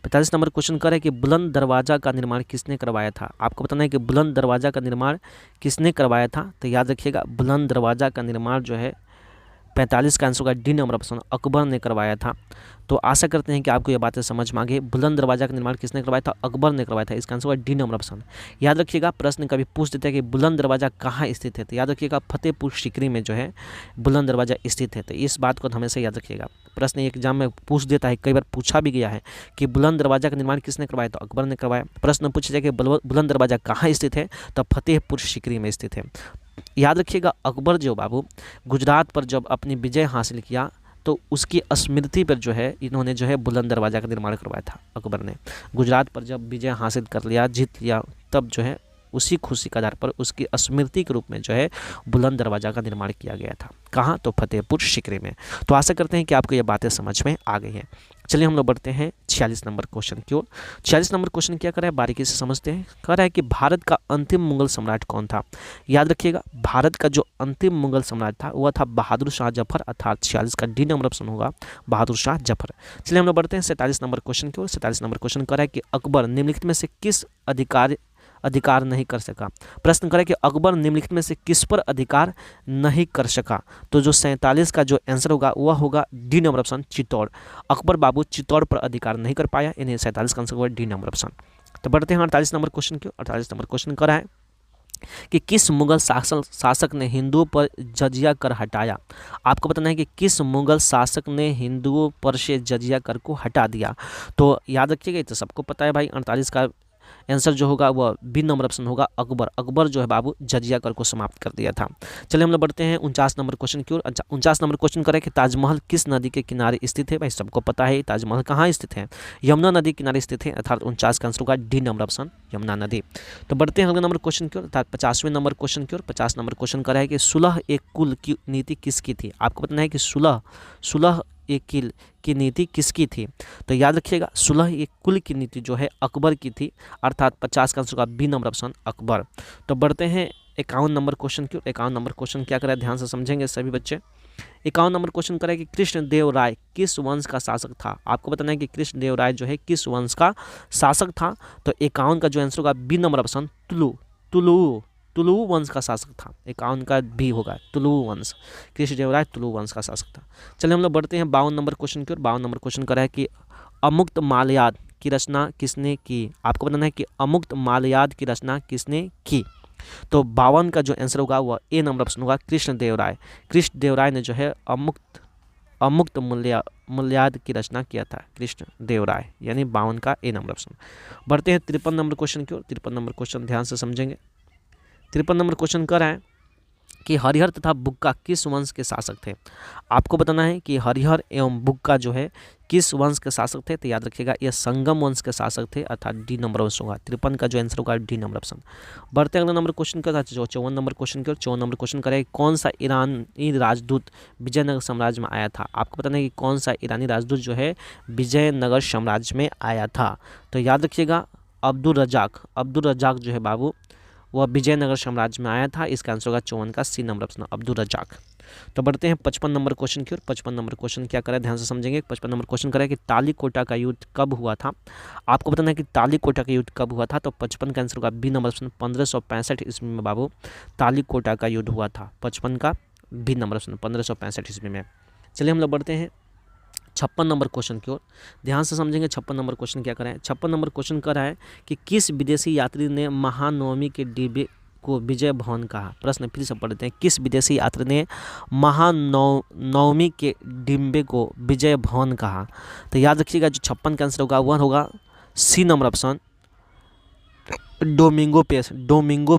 45 नंबर क्वेश्चन कर रहा है कि बुलंद दरवाजा का निर्माण किसने करवाया था। आपको बताना है कि बुलंद दरवाजा का निर्माण किसने करवाया था। तो याद रखिएगा बुलंद दरवाजा का निर्माण जो है 45 का आंसर होगा डी नंबर ऑप्शन अकबर ने करवाया था। तो आशा करते हैं कि आपको ये बातें समझ में आ गई। बुलंद दरवाजा का निर्माण किसने करवाया था, अकबर ने करवाया था। इसका आंसर होगा डी नंबर ऑप्शन। याद रखिएगा प्रश्न कभी पूछ देता है कि बुलंद दरवाजा कहाँ स्थित है। तो याद रखिएगा फतेहपुर सीकरी में जो है बुलंद दरवाजा स्थित है। तो इस बात को हमेशा याद रखिएगा। प्रश्न एग्जाम में पूछ देता है, कई बार पूछा भी गया है कि बुलंद दरवाजा का निर्माण किसने करवाया, तो अकबर ने करवाया। प्रश्न पूछा जाए कि बुलंद दरवाजा कहाँ स्थित है, तो फतेहपुर सीकरी में स्थित है। याद रखिएगा अकबर जो बाबू गुजरात पर जब अपनी विजय हासिल किया तो उसकी स्मृति पर जो है इन्होंने जो है बुलंद दरवाजा का निर्माण करवाया था। अकबर ने गुजरात पर जब विजय हासिल कर लिया, जीत लिया, तब जो है उसी खुशी के आधार पर उसकी स्मृति के रूप में जो है बुलंद दरवाजा का निर्माण किया गया था। कहाँ, तो फतेहपुर सीकरी में। तो आशा करते हैं कि आपको ये बातें समझ में आ गई हैं। चलिए हम लोग बढ़ते हैं 46 नंबर क्वेश्चन की ओर। 46 नंबर क्वेश्चन क्या कर रहा है बारीकी से समझते हैं। कह रहा है कि भारत का अंतिम मुगल सम्राट कौन था। याद रखिएगा भारत का जो अंतिम मुगल सम्राट था वह था बहादुर शाह जफर, अर्थात 46 का डी नंबर ऑप्शन होगा बहादुर शाह जफर। चलिए हम लोग बढ़ते हैं 47 नंबर क्वेश्चन की ओर। 47 नंबर क्वेश्चन कह रहा है कि अकबर निम्नलिखित में से किस अधिकार नहीं कर सका। प्रश्न करें कि अकबर निम्नलिखित में से किस पर अधिकार नहीं कर सका। तो जो 47 का जो आंसर होगा वह होगा D number option Chittor. Akbar बाबू चित्तौड़ पर अधिकार नहीं कर पाया, यानी 47 का आंसर होगा डी नंबर ऑप्शन। तो बढ़ते हैं 48 नंबर क्वेश्चन की। 48 नंबर क्वेश्चन कर रहा है कि किस मुगल शासक ने हिंदुओं पर जजिया कर हटाया। आपको बताना है कि किस मुगल शासक ने हिंदुओं पर से जजिया कर को हटा दिया। तो याद रखिएगा, तो सबको पता है भाई, 48 का आंसर जो होगा वह बी नंबर ऑप्शन होगा, अकबर। अकबर जो है बाबू जजिया कर को समाप्त कर दिया था। चलिए हम लोग बढ़ते हैं 49 नंबर क्वेश्चन की ओर। 49 नंबर क्वेश्चन करें कि ताजमहल किस नदी के किनारे स्थित है। भाई सबको पता है ताजमहल कहाँ स्थित है, यमुना नदी के किनारे स्थित है, अर्थात 49 का आंसर होगा डी नंबर ऑप्शन, यमुना नदी। तो बढ़ते हैं अगले नंबर क्वेश्चन की ओर, अर्थात 50वें नंबर क्वेश्चन की ओर। 50 नंबर क्वेश्चन करा है कि सुलह एक कुल की नीति किसकी थी। आपको बताना है कि सुलह एक किल की नीति किसकी थी। तो याद रखिएगा, सुलह एक कुल की नीति जो है अकबर की थी, अर्थात 50 का आंसर का बी नंबर ऑप्शन, अकबर। तो बढ़ते हैं 51 नंबर क्वेश्चन की। 51 नंबर क्वेश्चन क्या करें, ध्यान से समझेंगे सभी बच्चे। 51 नंबर क्वेश्चन करें कि कृष्णदेव राय किस वंश का शासक था। आपको बताना है कि कृष्णदेव राय जो है किस वंश का शासक था। तो 51 का जो आंसर होगा बी नंबर ऑप्शन, तुलु वंश का शासक था। 51 का भी होगा तुलु वंश, कृष्णदेव राय तुलु वंश का शासक था। चलिए हम लोग बढ़ते हैं 52 नंबर क्वेश्चन की ओर। 52 नंबर क्वेश्चन कर रहा है कि अमुक्त मालयाद की रचना किसने की। आपको बताना है कि अमुक्त मालयाद की रचना किसने की। तो 52 का जो आंसर होगा वह ए नंबर ऑप्शन होगा, कृष्णदेव राय। कृष्णदेव राय ने जो है अमुक्त मूल्याद की रचना किया था, कृष्णदेव राय, यानी 52 का ए नंबर ऑप्शन। बढ़ते हैं 53 नंबर क्वेश्चन की ओर। 53 नंबर क्वेश्चन ध्यान से समझेंगे। 53 नंबर क्वेश्चन कर रहा है कि हरिहर तथा बुक्का किस वंश के शासक थे। आपको बताना है कि हरिहर एवं बुक्का जो है किस वंश के शासक थे। तो याद रखिएगा ये संगम वंश के शासक थे, अर्थात डी नंबर वंश होगा। 53 का जो आंसर होगा डी नंबर ऑप्शन। बढ़ते अगले नंबर क्वेश्चन का 54 नंबर क्वेश्चन की ओर। 54 नंबर क्वेश्चन करें कौन सा ईरानी राजदूत विजयनगर साम्राज्य में आया था। आपको बताना है कि कौन सा ईरानी राजदूत जो है विजयनगर साम्राज्य में आया था। तो याद रखिएगा अब्दुल रजाक जो है बाबू वह विजयनगर साम्राज्य में आया था। इसका आंसर होगा 54 का C number option, Abdul Razzaq. तो बढ़ते हैं 55 नंबर क्वेश्चन की ओर। 55 नंबर क्वेश्चन क्या करें, ध्यान से समझेंगे। 55 नंबर क्वेश्चन करें कि तालीकोटा का युद्ध कब हुआ था। आपको बताना है कि तालीकोटा का युद्ध कब हुआ था। तो 55 का आंसर होगा बी नंबर ऑप्शन, 1565 ईस्वी में बाबू तालीकोटा का युद्ध हुआ था। 55 का बी नंबर ऑप्शन, 1565 ईस्वी में। चलिए हम लोग बढ़ते हैं 56 नंबर क्वेश्चन की ओर। ध्यान से समझेंगे 56 नंबर क्वेश्चन क्या कराए। 56 नंबर क्वेश्चन कर रहा है कि किस विदेशी यात्री ने महानवमी के डिब्बे को विजय भवन कहा। प्रश्न फिर से पढ़ते हैं, किस विदेशी यात्री ने महानवमी के डिब्बे को विजय भवन कहा। तो याद रखिएगा जो 56 का आंसर होगा वह होगा C number option, Domingo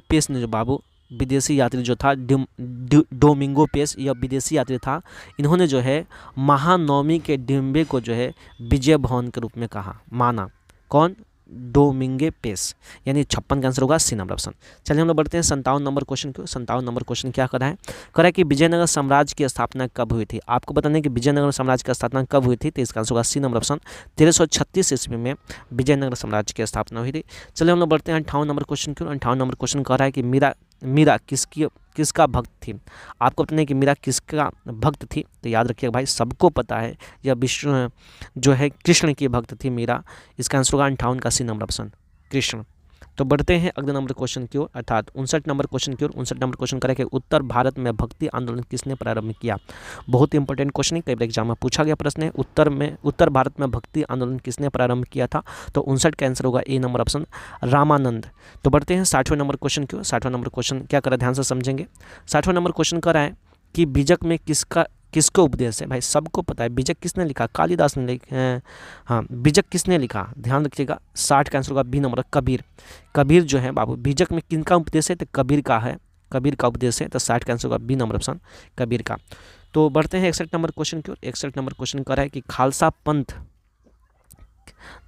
Paes ने जो बाबू विदेशी यात्री जो था डोमिंगो पेस, यह विदेशी यात्री था। इन्होंने जो है महानवमी के डिम्बे को जो है विजय भवन के रूप में कहा, माना। कौन? डोमिंगे पेस, यानी 56 का आंसर होगा सी नंबर ऑप्शन। चलिए हम लोग बढ़ते हैं 57 नंबर क्वेश्चन को। 57 नंबर क्वेश्चन क्या कर रहा है कि विजयनगर साम्राज्य की स्थापना कब हुई थी। आपको बताना है कि विजयनगर साम्राज्य की स्थापना कब हुई थी। तो इसका आंसर होगा सी नंबर ऑप्शन, 1336 ईस्वी में विजयनगर साम्राज्य की स्थापना हुई थी। चलिए हम लोग बढ़ते हैं 58 नंबर क्वेश्चन की। 58 नंबर क्वेश्चन कह रहा है कि मीरा किसका भक्त थी। आपको बताना है कि मीरा किसका भक्त थी। तो याद रखिएगा भाई सबको पता है यह विष्णु जो है कृष्ण की भक्त थी मीरा। इसका आंसर होगा 58 का सी नंबर ऑप्शन, कृष्ण। तो बढ़ते हैं अगले नंबर क्वेश्चन की ओर, अर्थात 59 नंबर क्वेश्चन की ओर। 59 नंबर क्वेश्चन करें कि उत्तर भारत में भक्ति आंदोलन किसने प्रारंभ किया। बहुत ही इंपॉर्टेंट क्वेश्चन है, कई बार एग्जाम में पूछा गया प्रश्न है। उत्तर भारत में भक्ति आंदोलन किसने प्रारंभ किया था। तो 59 का आंसर होगा ए नंबर ऑप्शन, रामानंद। तो बढ़ते हैं 60वें नंबर क्वेश्चन की ओर। 60वां नंबर क्वेश्चन क्या करें, ध्यान से समझेंगे। 60वां नंबर क्वेश्चन कर रहा है कि बीजक में किसको उपदेश है। भाई सबको पता है बीजक किसने लिखा, कालिदास ने लिखा। हाँ, बीजक किसने लिखा, ध्यान रखिएगा। 60 का आंसर होगा बी नंबर, कबीर जो है बाबू बीजक में किनका उपदेश है। तो कबीर का है, कबीर का उपदेश है। तो 60 का आंसर होगा बी नंबर ऑप्शन, कबीर का। तो बढ़ते हैं 61 नंबर क्वेश्चन की ओर। 61 नंबर क्वेश्चन कर रहा है कि खालसा पंथ,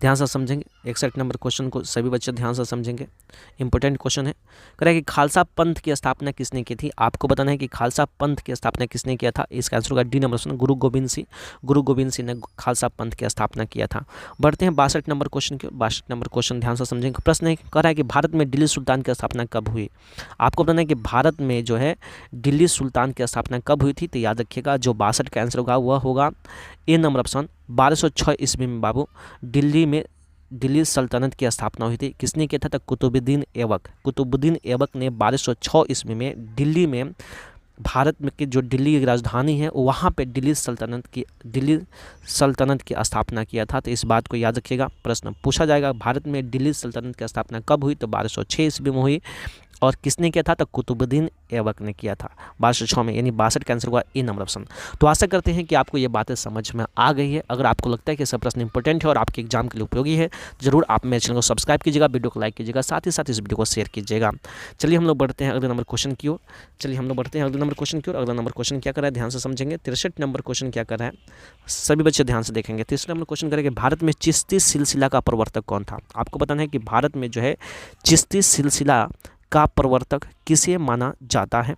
ध्यान से समझेंगे। 61 नंबर क्वेश्चन को सभी बच्चे ध्यान से समझेंगे, इंपॉर्टेंट क्वेश्चन है। कह रहा है कि खालसा पंथ की स्थापना किसने की थी। आपको बताना है कि खालसा पंथ की स्थापना किसने किया था। इसका आंसर होगा डी नंबर ऑप्शन, गुरु गोविंद सिंह ने खालसा पंथ की स्थापना किया था। बढ़ते हैं 62 नंबर क्वेश्चन की। 62 नंबर क्वेश्चन ध्यान से समझेंगे। प्रश्न कह रहा है कि भारत में दिल्ली सुल्तान की स्थापना कब हुई। आपको बताना है कि भारत में जो है दिल्ली सुल्तान की स्थापना कब हुई थी। तो याद रखिएगा जो 62 का आंसर होगा वह होगा ए नंबर ऑप्शन, 1206 ईस्वी में बाबू दिल्ली सल्तनत की स्थापना हुई थी। किसने किया था। तो कुतुबुद्दीन ऐबक ने 1206 ईस्वी में दिल्ली में भारत में की जो दिल्ली की राजधानी है वहाँ पे दिल्ली सल्तनत की स्थापना किया था। तो इस बात को याद रखिएगा, प्रश्न पूछा जाएगा। भारत में दिल्ली सल्तनत की स्थापना कब हुई? तो 1206 ईस्वी में हुई। और किसने किया था? तो कुतुबुद्दीन ऐबक ने किया था 1206 में, यानी 62 का आंसर हुआ ए नंबर ऑप्शन। तो आशा करते हैं कि आपको ये बातें समझ में आ गई है। अगर आपको लगता है कि सब प्रश्न इंपॉर्टेंट है और आपके एग्जाम के लिए उपयोगी है, जरूर आप मेरे चैनल को सब्सक्राइब कीजिएगा, वीडियो को लाइक कीजिएगा, साथ ही साथ इस वीडियो को शेयर कीजिएगा। चलिए हम लोग बढ़ते हैं अगले नंबर क्वेश्चन की ओर। अगला नंबर क्वेश्चन क्या कर रहा है, ध्यान से समझेंगे। 63 नंबर क्वेश्चन क्या कर रहा है, सभी बच्चे ध्यान से देखेंगे। 63 नंबर क्वेश्चन करेंगे, भारत में चिश्ती सिलसिला का प्रवर्तक कौन था? आपको बताना है कि भारत में जो है चिश्ती सिलसिला का प्रवर्तक किसे माना जाता है?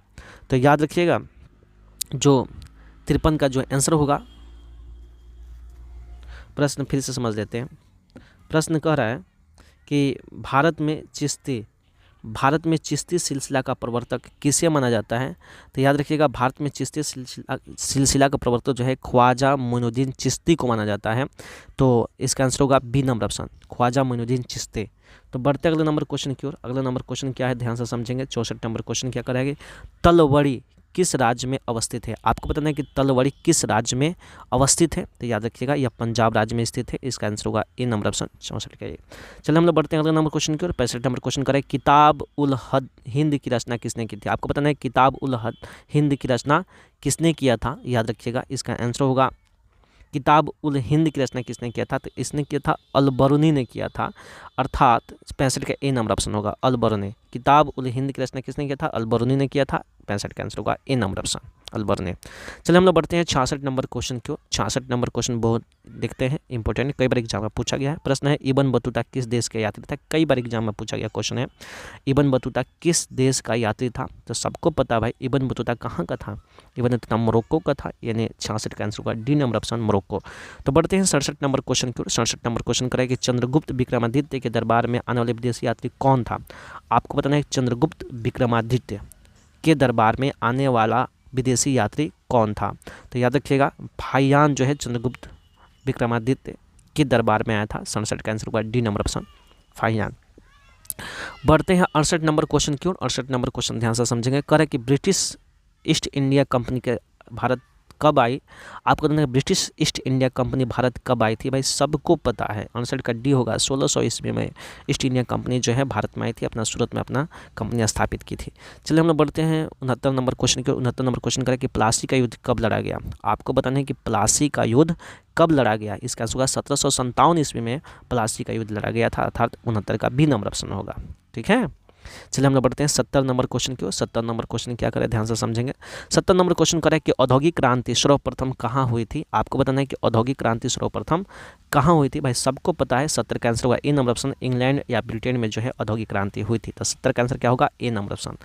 तो याद रखिएगा, जो 53 का जो आंसर होगा, प्रश्न फिर से समझ लेते हैं। प्रश्न कह रहा है कि भारत में चिश्ती सिलसिला का प्रवर्तक किसे माना जाता है? तो याद रखिएगा, भारत में चिश्ती सिलसिला का प्रवर्तक जो है ख्वाजा मोइनुद्दीन चिश्ती को माना जाता है। तो इसका आंसर होगा B number option, Khwaja Moinuddin Chishti. तो बढ़ते अगले नंबर क्वेश्चन की ओर। अगला नंबर क्वेश्चन क्या है, ध्यान से समझेंगे। 64 नंबर क्वेश्चन क्या कराएंगे, तलवड़ी किस राज्य में अवस्थित है? आपको बताना है कि तलवड़ी किस राज्य में अवस्थित है। तो याद रखिएगा, यह पंजाब राज्य में स्थित है। इसका आंसर होगा ए नंबर ऑप्शन 64 का। चलिए हम लोग बढ़ते हैं अगले नंबर क्वेश्चन की ओर। 65 नंबर क्वेश्चन करें, किताब उल हिंद की रचना किसने की थी? आपको बताना है किताब उल हिंद की रचना किसने किया था? याद रखिएगा, इसका आंसर होगा किताब उल हिंद की रचना किसने किया था? तो इसने किया था अल-बरूनी ने किया था, अर्थात 65 का ए नंबर ऑप्शन होगा अल-बरूनी। किताब उल हिंद की रचना किसने किया था? अल-बरूनी ने किया था। 65 का आंसर होगा ए नंबर ऑप्शन अल-बरूनी। चलिए हम लोग बढ़ते हैं 66 नंबर क्वेश्चन की ओर। 66 नंबर क्वेश्चन बहुत देखते हैं, इंपॉर्टेंट, कई बार एग्जाम में पूछा गया है। प्रश्न है, इब्न बतूता किस देश के यात्री था? कई बार एग्जाम में पूछा गया क्वेश्चन है, इब्न बतूता किस देश का यात्री था? तो सबको पता भाई इब्न बतूता कहाँ का था? इब्न बतूता मोरक्को का था, यानी 66 का आंसर होगा डी नंबर ऑप्शन मोरक्को। तो बढ़ते हैं 67 नंबर क्वेश्चन की ओर। 67 नंबर क्वेश्चन करें कि चंद्रगुप्त विक्रमादित्य के दरबार में आने वाले विदेशी यात्री कौन था? आपको बताना है चंद्रगुप्त विक्रमादित्य के दरबार में आने वाला विदेशी यात्री कौन था? तो याद रखिएगा, फाहियान जो है चंद्रगुप्त विक्रमादित्य के दरबार में आया था। 67 का आंसर होगा डी नंबर ऑप्शन फाहियान। बढ़ते हैं 68 नंबर क्वेश्चन की ओर। 68 नंबर क्वेश्चन ध्यान से समझेंगे। कह रहा है कि ब्रिटिश ईस्ट इंडिया कंपनी के भारत कब आई? आपको बताना है British east India company Bharat कब आई थी? भाई सबको पता है, 68 का डी होगा। 1600 ईस्वी में ईस्ट इंडिया कंपनी जो है भारत में आई थी, अपना सूरत में अपना कंपनी स्थापित की थी। चलिए हम लोग बढ़ते हैं 69 नंबर क्वेश्चन के। 69 नंबर क्वेश्चन करें कि प्लासी का युद्ध कब लड़ा गया? आपको बताना है कि प्लासी का युद्ध कब लड़ा गया? इसका आंसर होगा 1757 ईस्वी में प्लासी का युद्ध लड़ा गया था, अर्थात 69 का बी नंबर ऑप्शन होगा। ठीक है, चलिए हम लोग बढ़ते हैं 70 नंबर क्वेश्चन की ओर। 70 नंबर क्वेश्चन क्या करें, ध्यान से समझेंगे। 70 नंबर क्वेश्चन करें कि औद्योगिक क्रांति सर्वप्रथम कहाँ हुई थी? आपको बताना है कि औद्योगिक क्रांति सर्वप्रथम कहाँ हुई थी? भाई सबको पता है, 70 का आंसर होगा ए नंबर ऑप्शन, इंग्लैंड या ब्रिटेन में जो है औद्योगिक क्रांति हुई थी। तो 70 का आंसर क्या होगा? ए नंबर ऑप्शन।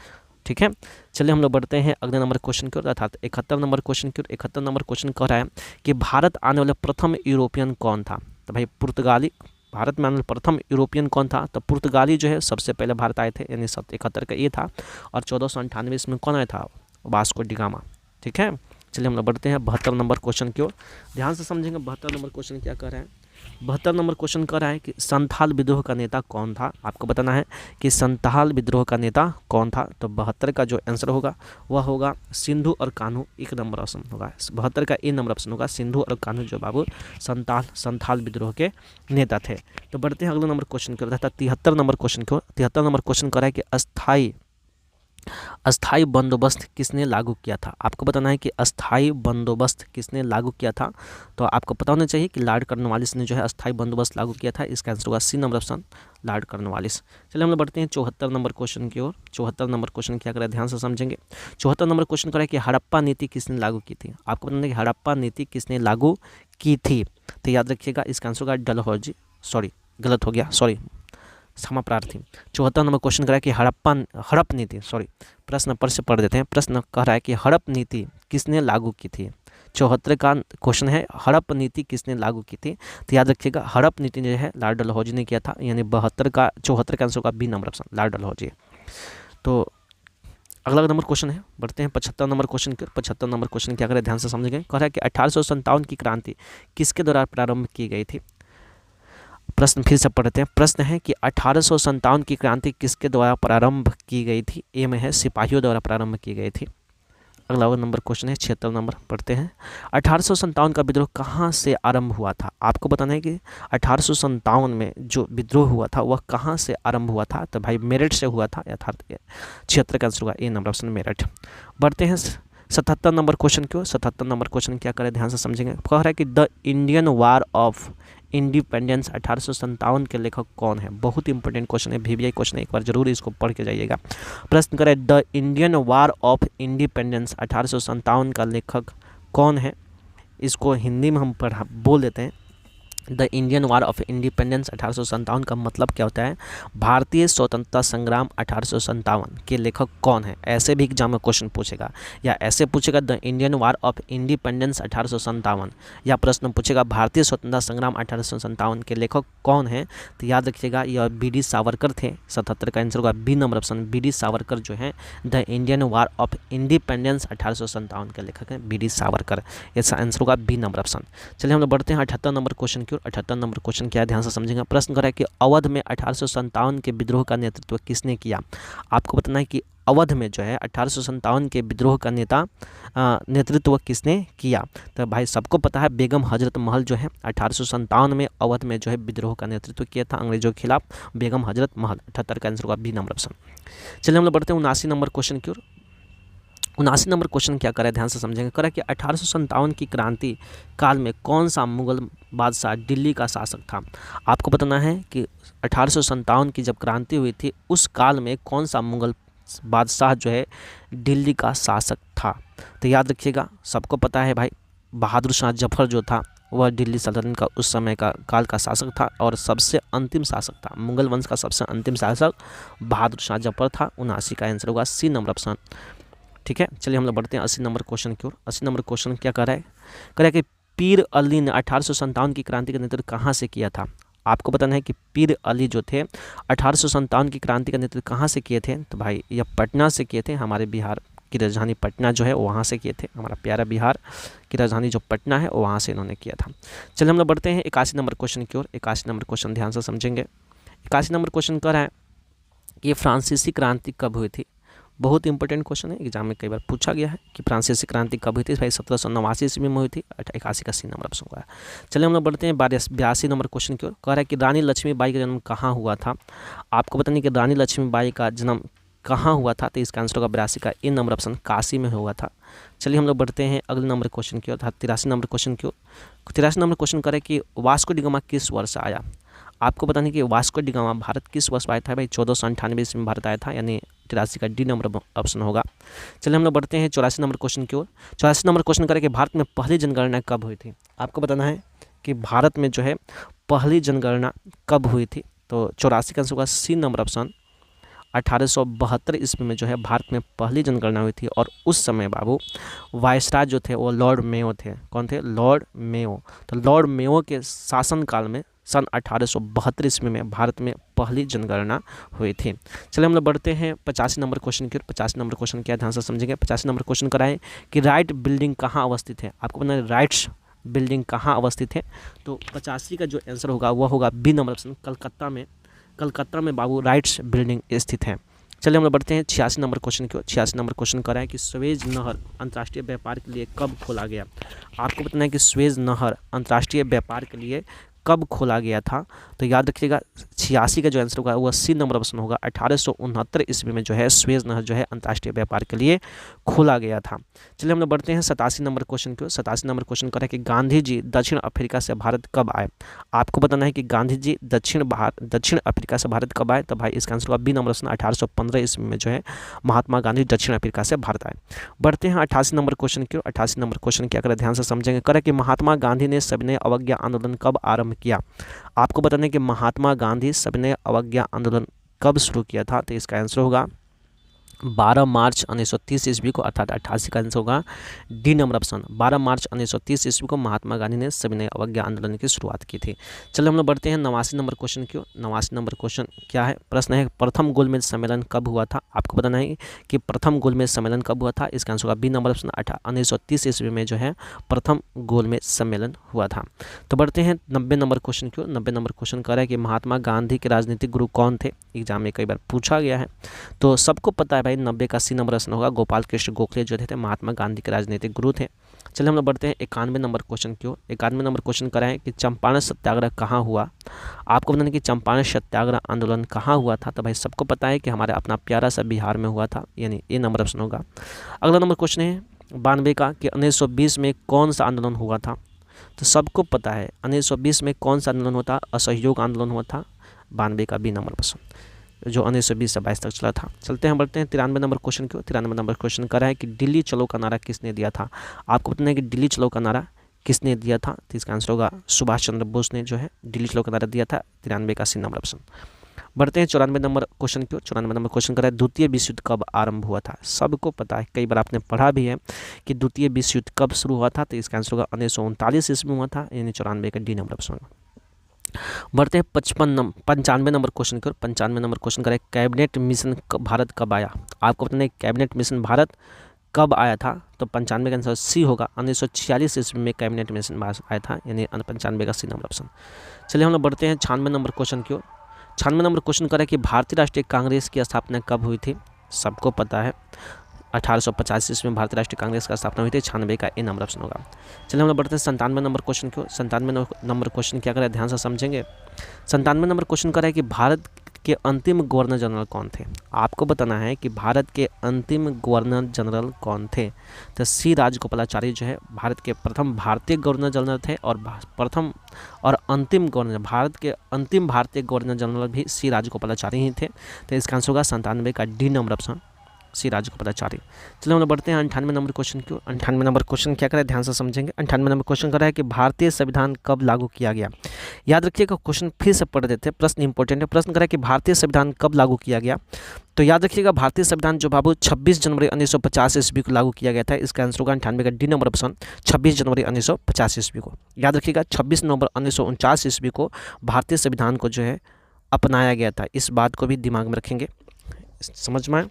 ठीक है, चलिए हम लोग बढ़ते हैं अगले नंबर क्वेश्चन की ओर, अर्थात 71 नंबर क्वेश्चन की ओर। 71 नंबर क्वेश्चन कह रहा है कि भारत आने वाला प्रथम यूरोपियन कौन था? तो भाई पुर्तगाली, भारत में आने वाला प्रथम यूरोपियन कौन था? तो पुर्तगाली जो है सबसे पहले भारत आए थे, यानी 71 का ये था। और 1498 इसमें कौन आया था? Vasco D gamma. ठीक है, चलिए हम लोग बढ़ते हैं 72 नंबर क्वेश्चन की ओर। ध्यान से समझेंगे 72 नंबर क्वेश्चन क्या कह रहा है। 72 नंबर क्वेश्चन कह रहा है कि संथाल विद्रोह का नेता कौन था? आपको बताना है कि संथाल विद्रोह का नेता कौन था। तो 72 का जो आंसर होगा वह होगा सिंधु और कान्हू, एक नंबर ऑप्शन होगा। 72 का ए नंबर ऑप्शन होगा, सिंधु और कान्हू जो बाबू संथाल विद्रोह के नेता थे। तो बढ़ते हैं अगले नंबर क्वेश्चन की ओर, 73 नंबर क्वेश्चन की ओर। 73 नंबर क्वेश्चन कह रहा है कि अस्थाई बंदोबस्त किसने लागू किया था? आपको बताना है कि अस्थाई बंदोबस्त किसने लागू किया था। तो आपको पता होना चाहिए कि लॉर्ड कॉर्नवालिस ने जो है अस्थाई बंदोबस्त लागू किया था। इसका आंसर होगा C number option, Lord Cornwallis. चलिए हम लोग बढ़ते हैं 74 नंबर क्वेश्चन की ओर। 74 नंबर क्वेश्चन क्या करें, ध्यान से समझेंगे। 74 नंबर क्वेश्चन करें कि हड़प्पा नीति किसने लागू की थी? आपको बताना है कि हड़प्पा नीति किसने लागू की थी। तो याद रखिएगा, इसका आंसर होगा डलहौजी, सॉरी गलत हो गया, सॉरी क्षमा प्रार्थी। 74 नंबर क्वेश्चन कह रहा है कि हड़प नीति, सॉरी प्रश्न पर से पढ़ देते हैं। प्रश्न कह रहा है कि हड़प नीति किसने लागू की थी? 74 का क्वेश्चन है, हड़प नीति किसने लागू की थी? तो याद रखिएगा, हड़प नीति जो है लॉर्ड डलहौजी ने किया था, यानी 74 का आंसर का B number option, Lord Dalhousie. तो अगला नंबर क्वेश्चन है, बढ़ते हैं 75 नंबर क्वेश्चन के। 75 नंबर क्वेश्चन क्या करें, ध्यान से समझेंगे। कह रहा है कि 1857 की क्रांति किसके द्वारा प्रारंभ की गई थी? प्रश्न फिर से पढ़ते हैं। प्रश्न है कि 1857 की क्रांति किसके द्वारा प्रारंभ की गई थी? ए में है सिपाहियों द्वारा प्रारंभ की गई थी। अगला नंबर क्वेश्चन है 76 नंबर, पढ़ते हैं। 1857 का विद्रोह कहाँ से आरंभ हुआ था? आपको बताना है कि 1857 में जो विद्रोह हुआ था वह कहाँ से आरंभ हुआ था? तो भाई मेरठ से हुआ था, यथार्थ 76 का आंसर होगा ए नंबर ऑप्शन मेरठ। बढ़ते हैं 77 नंबर क्वेश्चन क्यों। 77 नंबर क्वेश्चन क्या करें, ध्यान से समझेंगे। कह रहा है कि the Indian war of independence 1857 के लेखक कौन है? बहुत इंपॉर्टेंट क्वेश्चन है, VVI क्वेश्चन है, एक बार जरूर इसको पढ़ के जाइएगा। प्रश्न करें the Indian war of independence 1857 का लेखक कौन है? इसको हिंदी में हम बोल देते हैं the Indian war of independence 1857 का मतलब क्या होता है? भारतीय स्वतंत्रता संग्राम 1857 के लेखक कौन है? ऐसे भी एग्जाम में क्वेश्चन पूछेगा, या ऐसे पूछेगा the Indian war of independence 1857, या प्रश्न पूछेगा भारतीय स्वतंत्रता संग्राम 1857 के लेखक कौन है? तो याद रखिएगा यह BD सावरकर थे। 77 का आंसर होगा B number option, BD Savarkar जो है the Indian war of independence 1857 के लेखक हैं BD सावरकर। इसका आंसर होगा बी नंबर ऑप्शन। चलिए हम लोग बढ़ते हैं 78 नंबर क्वेश्चन की। 78 नंबर क्वेश्चन क्या है, ध्यान से समझेंगे। प्रश्न करा है कि अवध में 1857 के विद्रोह का नेतृत्व किसने किया? आपको बताना है कि अवध में जो है 1857 के विद्रोह का नेतृत्व किसने किया? तो भाई सबको पता है बेगम हजरत महल जो है 1857 में अवध में जो है विद्रोह का नेतृत्व किया था अंग्रेजों के खिलाफ, बेगम हजरत महल। 78 का आंसर होगा बी नंबर ऑप्शन। चलिए हम लोग बढ़ते हैं 79 नंबर क्वेश्चन की ओर। 79 नंबर क्वेश्चन क्या करें, ध्यान से समझेंगे। करा कि 1857 की क्रांति काल में कौन सा मुगल बादशाह दिल्ली का शासक था? आपको बताना है कि 1857 की जब क्रांति हुई थी उस काल में कौन सा मुगल बादशाह जो है दिल्ली का शासक था? तो याद रखिएगा सबको पता है भाई बहादुर शाह जफर जो था वह दिल्ली सल्तनत का उस समय का काल का शासक था और सबसे अंतिम शासक था। मुगल वंश का सबसे अंतिम शासक बहादुर शाह जफर था। 79 का आंसर होगा सी नंबर ऑप्शन। ठीक है, चलिए हम लोग बढ़ते हैं 80 नंबर क्वेश्चन की ओर। 80 नंबर क्वेश्चन क्या कर रहा है, कह रहा है कि पीर अली ने 1857 की क्रांति का नेतृत्व कहाँ से किया था? आपको बताना है कि पीर अली जो थे 1857 की क्रांति का नेतृत्व कहाँ से किए थे? तो भाई यह पटना से किए थे। हमारे बिहार की राजधानी पटना जो है वहाँ से किए थे। हमारा प्यारा बिहार की राजधानी जो पटना है वहाँ से इन्होंने किया था। चलिए हम लोग बढ़ते हैं 81 नंबर क्वेश्चन की ओर। 81 नंबर क्वेश्चन ध्यान से समझेंगे। 81 नंबर क्वेश्चन कह रहा है कि फ्रांसीसी क्रांति कब हुई थी? बहुत इंपॉर्टेंट क्वेश्चन है, एग्जाम में कई बार पूछा गया है कि फ्रांसीसी क्रांति कब हुई थी? भाई 1789 ईस्वी में हुई थी। 81 का सी नंबर ऑप्शन हुआ है। चलिए हम लोग बढ़ते हैं 82 नंबर क्वेश्चन की ओर। कह रहा है कि रानी लक्ष्मीबाई का जन्म कहाँ हुआ था? आपको बताने कि रानी लक्ष्मीबाई का जन्म कहाँ हुआ था? तो इसका आंसर होगा 82 का ए नंबर ऑप्शन, काशी में हुआ था। चलिए हम लोग बढ़ते हैं अगले नंबर क्वेश्चन की ओर, 83 नंबर क्वेश्चन की ओर। 83 नंबर क्वेश्चन कह रहा है कि वास्को डी गामा किस वर्ष आया? आपको बताने कि वास्को डी गामा भारत किस वर्ष आया था? भाई 1498 ईस्वी में भारत आया था, यानी 83 का डी नंबर ऑप्शन होगा। चलिए हम लोग बढ़ते हैं 84 नंबर क्वेश्चन की ओर। 84 नंबर क्वेश्चन करें कि भारत में पहली जनगणना कब हुई थी? आपको बताना है कि भारत में जो है पहली जनगणना कब हुई थी? तो 84 का आंसर होगा सी नंबर ऑप्शन। 1872 ईस्वी में जो है भारत में पहली जनगणना हुई थी और उस समय बाबू वायसराय जो थे वो लॉर्ड मेयो थे। कौन थे? Lord Mayo. तो लॉर्ड मेयो के शासनकाल में सन 1872 ईस्वी में भारत में पहली जनगणना हुई थी। चलिए हम लोग बढ़ते हैं 85 नंबर क्वेश्चन की ओर। 85 नंबर क्वेश्चन क्या ध्यान से समझेंगे। 85 नंबर क्वेश्चन कराएं कि राइट बिल्डिंग कहाँ अवस्थित है? आपको पता है राइट्स बिल्डिंग कहाँ अवस्थित है? तो 85 का जो आंसर होगा वह होगा बी नंबर ऑप्शन, कलकत्ता में बाबू राइट्स बिल्डिंग स्थित है। चलिए हम लोग बढ़ते हैं 86 नंबर क्वेश्चन की ओर। 86 नंबर क्वेश्चन कर रहा है कि स्वेज नहर अंतर्राष्ट्रीय व्यापार के लिए कब खोला गया? आपको बताना है कि स्वेज नहर अंतर्राष्ट्रीय व्यापार के लिए कब खोला गया था? तो याद रखिएगा 86 का जो आंसर होगा वह सी नंबर ऑप्शन होगा। 1869 ईस्वी में जो है स्वेज नहर जो है अंतर्राष्ट्रीय व्यापार के लिए खोला गया था। चलिए हम लोग बढ़ते हैं 87 नंबर क्वेश्चन की ओर। 87 नंबर क्वेश्चन कर रहा है कि गांधी जी दक्षिण अफ्रीका से भारत कब आए? आपको बताना है कि गांधी जी दक्षिण अफ्रीका से भारत कब आए? तो भाई इसका आंसर होगा बी नंबर ऑप्शन। 1815 ईस्वी में जो है महात्मा गांधी दक्षिण अफ्रीका से भारत आए। बढ़ते हैं 88 नंबर क्वेश्चन की ओर। 88 नंबर क्वेश्चन क्या करें, ध्यान से समझेंगे। करें कि महात्मा गांधी ने सविनय अवज्ञा आंदोलन कब आरंभ किया? आपको बताना है कि महात्मा गांधी सविनय अवज्ञा आंदोलन कब शुरू किया था? तो इसका आंसर होगा 12 मार्च 1930 ईस्वी को, अर्थात 88 का आंसर होगा डी नंबर ऑप्शन। 12 मार्च 1930 ईस्वी को महात्मा गांधी ने सविनय अवज्ञा आंदोलन की शुरुआत की थी। चलिए हम लोग बढ़ते हैं 89 नंबर क्वेश्चन की ओर। 89 नंबर क्वेश्चन क्या है, प्रश्न है प्रथम गोलमेज सम्मेलन कब हुआ था? आपको बताना है कि प्रथम गोलमेज सम्मेलन कब हुआ था? इसका आंसर होगा बी नंबर ऑप्शन। 1930 ईस्वी में जो है प्रथम गोलमेज सम्मेलन हुआ था। तो बढ़ते हैं 90 नंबर क्वेश्चन की ओर। 90 नंबर क्वेश्चन कह रहा है कि महात्मा गांधी के राजनीतिक गुरु कौन थे? एग्जाम में कई बार पूछा गया है। तो सबको पता है भाई 90 का सी नंबर प्रश्न होगा। गोपाल कृष्ण गोखले जो थे महात्मा गांधी के राजनीतिक गुरु थे। चलिए हम लोग बढ़ते हैं 91 नंबर क्वेश्चन की ओर। 91 नंबर क्वेश्चन कराएं कि चंपारण सत्याग्रह कहाँ हुआ। आपको बताना कि चंपारण सत्याग्रह आंदोलन कहाँ हुआ था। तो भाई सबको पता है कि हमारे अपना प्यारा सा बिहार में हुआ था, यानी ये नंबर प्रश्न होगा। अगला नंबर क्वेश्चन है 92 का कि 1920 में कौन सा आंदोलन हुआ था। तो सबको पता है 1920 में कौन सा आंदोलन हुआ था, असहयोग आंदोलन हुआ था। 92 का बी नंबर प्रश्न, जो 1920 से 22 तक चला था। चलते हैं बढ़ते हैं 93 नंबर क्वेश्चन की। 93 नंबर क्वेश्चन कर रहा है कि दिल्ली चलो का नारा किसने दिया था। आपको बताना है कि दिल्ली चलो का नारा किसने दिया था। तो इसका आंसर होगा सुभाष चंद्र बोस ने जो है दिल्ली चलो का नारा दिया था। 93 का सी नंबर प्रश्न। बढ़ते हैं 94 नंबर क्वेश्चन की। 94 नंबर क्वेश्चन कर रहा है द्वितीय विश्व युद्ध कब आरंभ हुआ था। सबको पता है, कई बार आपने पढ़ा भी है कि द्वितीय विश्व युद्ध कब शुरू हुआ था। तो इसका आंसर होगा 1939 ईस्वी में हुआ था, यानी 94 का डी नंबर प्रश्न। बढ़ते हैं 95 नंबर क्वेश्चन की ओर। 95 नंबर क्वेश्चन करें कैबिनेट मिशन भारत कब आया। आपको बताना है कैबिनेट मिशन भारत कब आया था। तो 95 का आंसर सी होगा। 1946 ईस्वी में कैबिनेट मिशन भारत आया था, यानी 95 का सी नंबर ऑप्शन। चलिए हम लोग बढ़ते हैं 96 नंबर क्वेश्चन की ओर। 96 नंबर क्वेश्चन करें कि भारतीय राष्ट्रीय कांग्रेस की स्थापना कब हुई थी। सबको पता है 1885 ईस्वी में भारतीय राष्ट्रीय कांग्रेस का स्थापना हुई थी। 96 का ए नंबर ऑप्शन होगा। चलिए हम लोग बढ़ते हैं 97 नंबर क्वेश्चन की ओर। 97 नंबर क्वेश्चन क्या करें, ध्यान से समझेंगे। 97 नंबर क्वेश्चन कर रहा है कि भारत के अंतिम गवर्नर जनरल कौन थे। आपको बताना है कि भारत के अंतिम गवर्नर जनरल कौन थे। तो सी राजगोपालाचारी जो है भारत के प्रथम भारतीय गवर्नर जनरल थे, और प्रथम और अंतिम गवर्नर, भारत के अंतिम भारतीय गवर्नर जनरल भी सी राजगोपालाचारी ही थे। तो इसका आंसर होगा 97 का डी नंबर ऑप्शन, सी राजगोपालाचारी। चलिए हम लोग बढ़ते हैं 98 नंबर क्वेश्चन की। 98 नंबर क्वेश्चन क्या करें, ध्यान से समझेंगे। 98 नंबर क्वेश्चन कर रहा है कि भारतीय संविधान कब लागू किया गया। याद रखिएगा, क्वेश्चन फिर से पढ़ देते हैं, प्रश्न इंपॉर्टेंट है। प्रश्न कर रहा है कि भारतीय संविधान कब लागू किया गया। तो याद रखिएगा भारतीय संविधान जो बाबू 26 जनवरी 1950 ईस्वी को लागू किया गया था। इसका आंसर होगा 98 का डी नंबर ऑप्शन, 26 जनवरी 1950 ईस्वी को। याद रखिएगा 26 नवंबर 1949 ईस्वी को भारतीय संविधान को जो है अपनाया गया था। इस बात को भी दिमाग में रखेंगे, समझ में आए।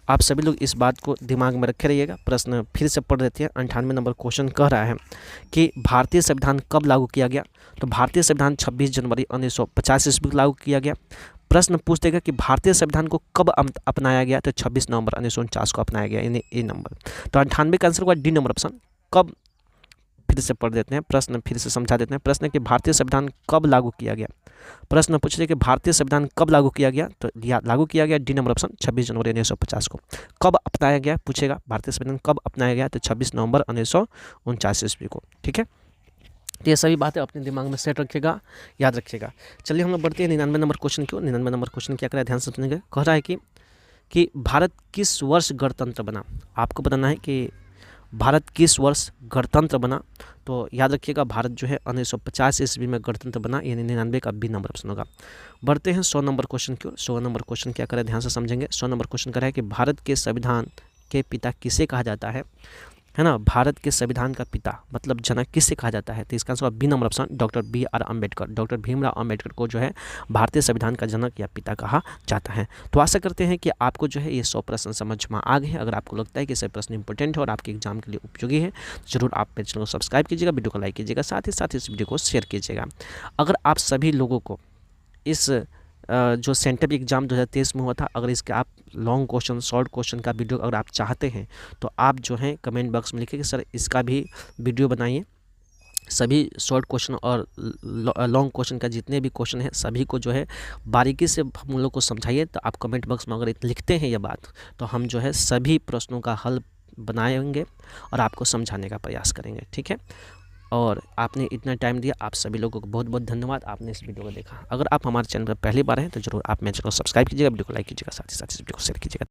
आप सभी लोग इस बात को दिमाग में रखे रहिएगा। प्रश्न फिर से पढ़ देते हैं। 98 नंबर क्वेश्चन कह रहा है कि भारतीय संविधान कब लागू किया गया। तो भारतीय संविधान 26 जनवरी 1950 ईस्वी को लागू किया गया। प्रश्न पूछ देगा कि भारतीय संविधान को कब अपनाया गया। तो 26 नवंबर 1949 को अपनाया गया, यानी ए नंबर। तो 98 का आंसर होगा डी नंबर ऑप्शन, कब। फिर से पढ़ देते हैं, प्रश्न फिर से समझा देते हैं। प्रश्न कि भारतीय संविधान कब लागू किया गया। प्रश्न पूछ रहे कि भारतीय संविधान कब लागू किया गया। तो लागू किया गया डी नंबर ऑप्शन 26 जनवरी 1950 को। कब अपनाया गया पूछेगा, भारतीय संविधान कब अपनाया गया। तो 26 नवंबर 1949 ईस्वी को। ठीक है, तो ये सभी बातें अपने दिमाग में सेट रखिएगा, याद रखिएगा। चलिए हम लोग बढ़ते हैं 99 नंबर क्वेश्चन की। 99 नंबर क्वेश्चन क्या करें, ध्यान से सुनेंगे। कह रहा है कि भारत किस वर्ष गणतंत्र बना। आपको बताना है कि भारत किस वर्ष गणतंत्र बना। तो याद रखिएगा भारत जो है 1950 ईस्वी में गणतंत्र बना, यानी 99 का बी नंबर ऑप्शन होगा। बढ़ते हैं 100 नंबर क्वेश्चन की ओर। 100 नंबर क्वेश्चन क्या करें, ध्यान से समझेंगे। 100 नंबर क्वेश्चन कह रहा है कि भारत के संविधान के पिता किसे कहा जाता है ना। भारत के संविधान का पिता मतलब जनक किसे कहा जाता है। तो इसका answer B number option, doctor BR Ambedkar. Doctor Bhimrao Ambedkar को जो है भारतीय संविधान का जनक या पिता कहा जाता है। तो आशा करते हैं कि आपको जो है ये 100 प्रश्न समझ में आ गए हैं। अगर आपको लगता है कि सभी प्रश्न इंपॉर्टेंट है और आपके एग्जाम के लिए उपयोगी है, तो जरूर आप मेरे चैनल को सब्सक्राइब कीजिएगा, वीडियो को लाइक कीजिएगा, साथ ही इस वीडियो को शेयर कीजिएगा। अगर आप सभी लोगों को इस जो सेंटर एग्जाम 2023 में हुआ था, अगर इसके आप लॉन्ग क्वेश्चन, शॉर्ट क्वेश्चन का वीडियो अगर आप चाहते हैं, तो आप जो है कमेंट बॉक्स में लिखिए कि सर इसका भी वीडियो बनाइए। सभी शॉर्ट क्वेश्चन और लॉन्ग क्वेश्चन का जितने भी क्वेश्चन है सभी को जो है बारीकी से हम लोग को समझाइए। तो आप कमेंट बॉक्स में अगर लिखते हैं ये बात, तो हम जो है सभी प्रश्नों का हल बनाएंगे और आपको समझाने का प्रयास करेंगे। ठीक है, और आपने इतना टाइम दिया, आप सभी लोगों को बहुत बहुत धन्यवाद। आपने इस वीडियो को देखा। अगर आप हमारे चैनल पर पहली बार हैं तो जरूर आप मेरे चैनल को सब्सक्राइब कीजिएगा, वीडियो को लाइक कीजिएगा, साथ ही इस वीडियो को शेयर कीजिएगा।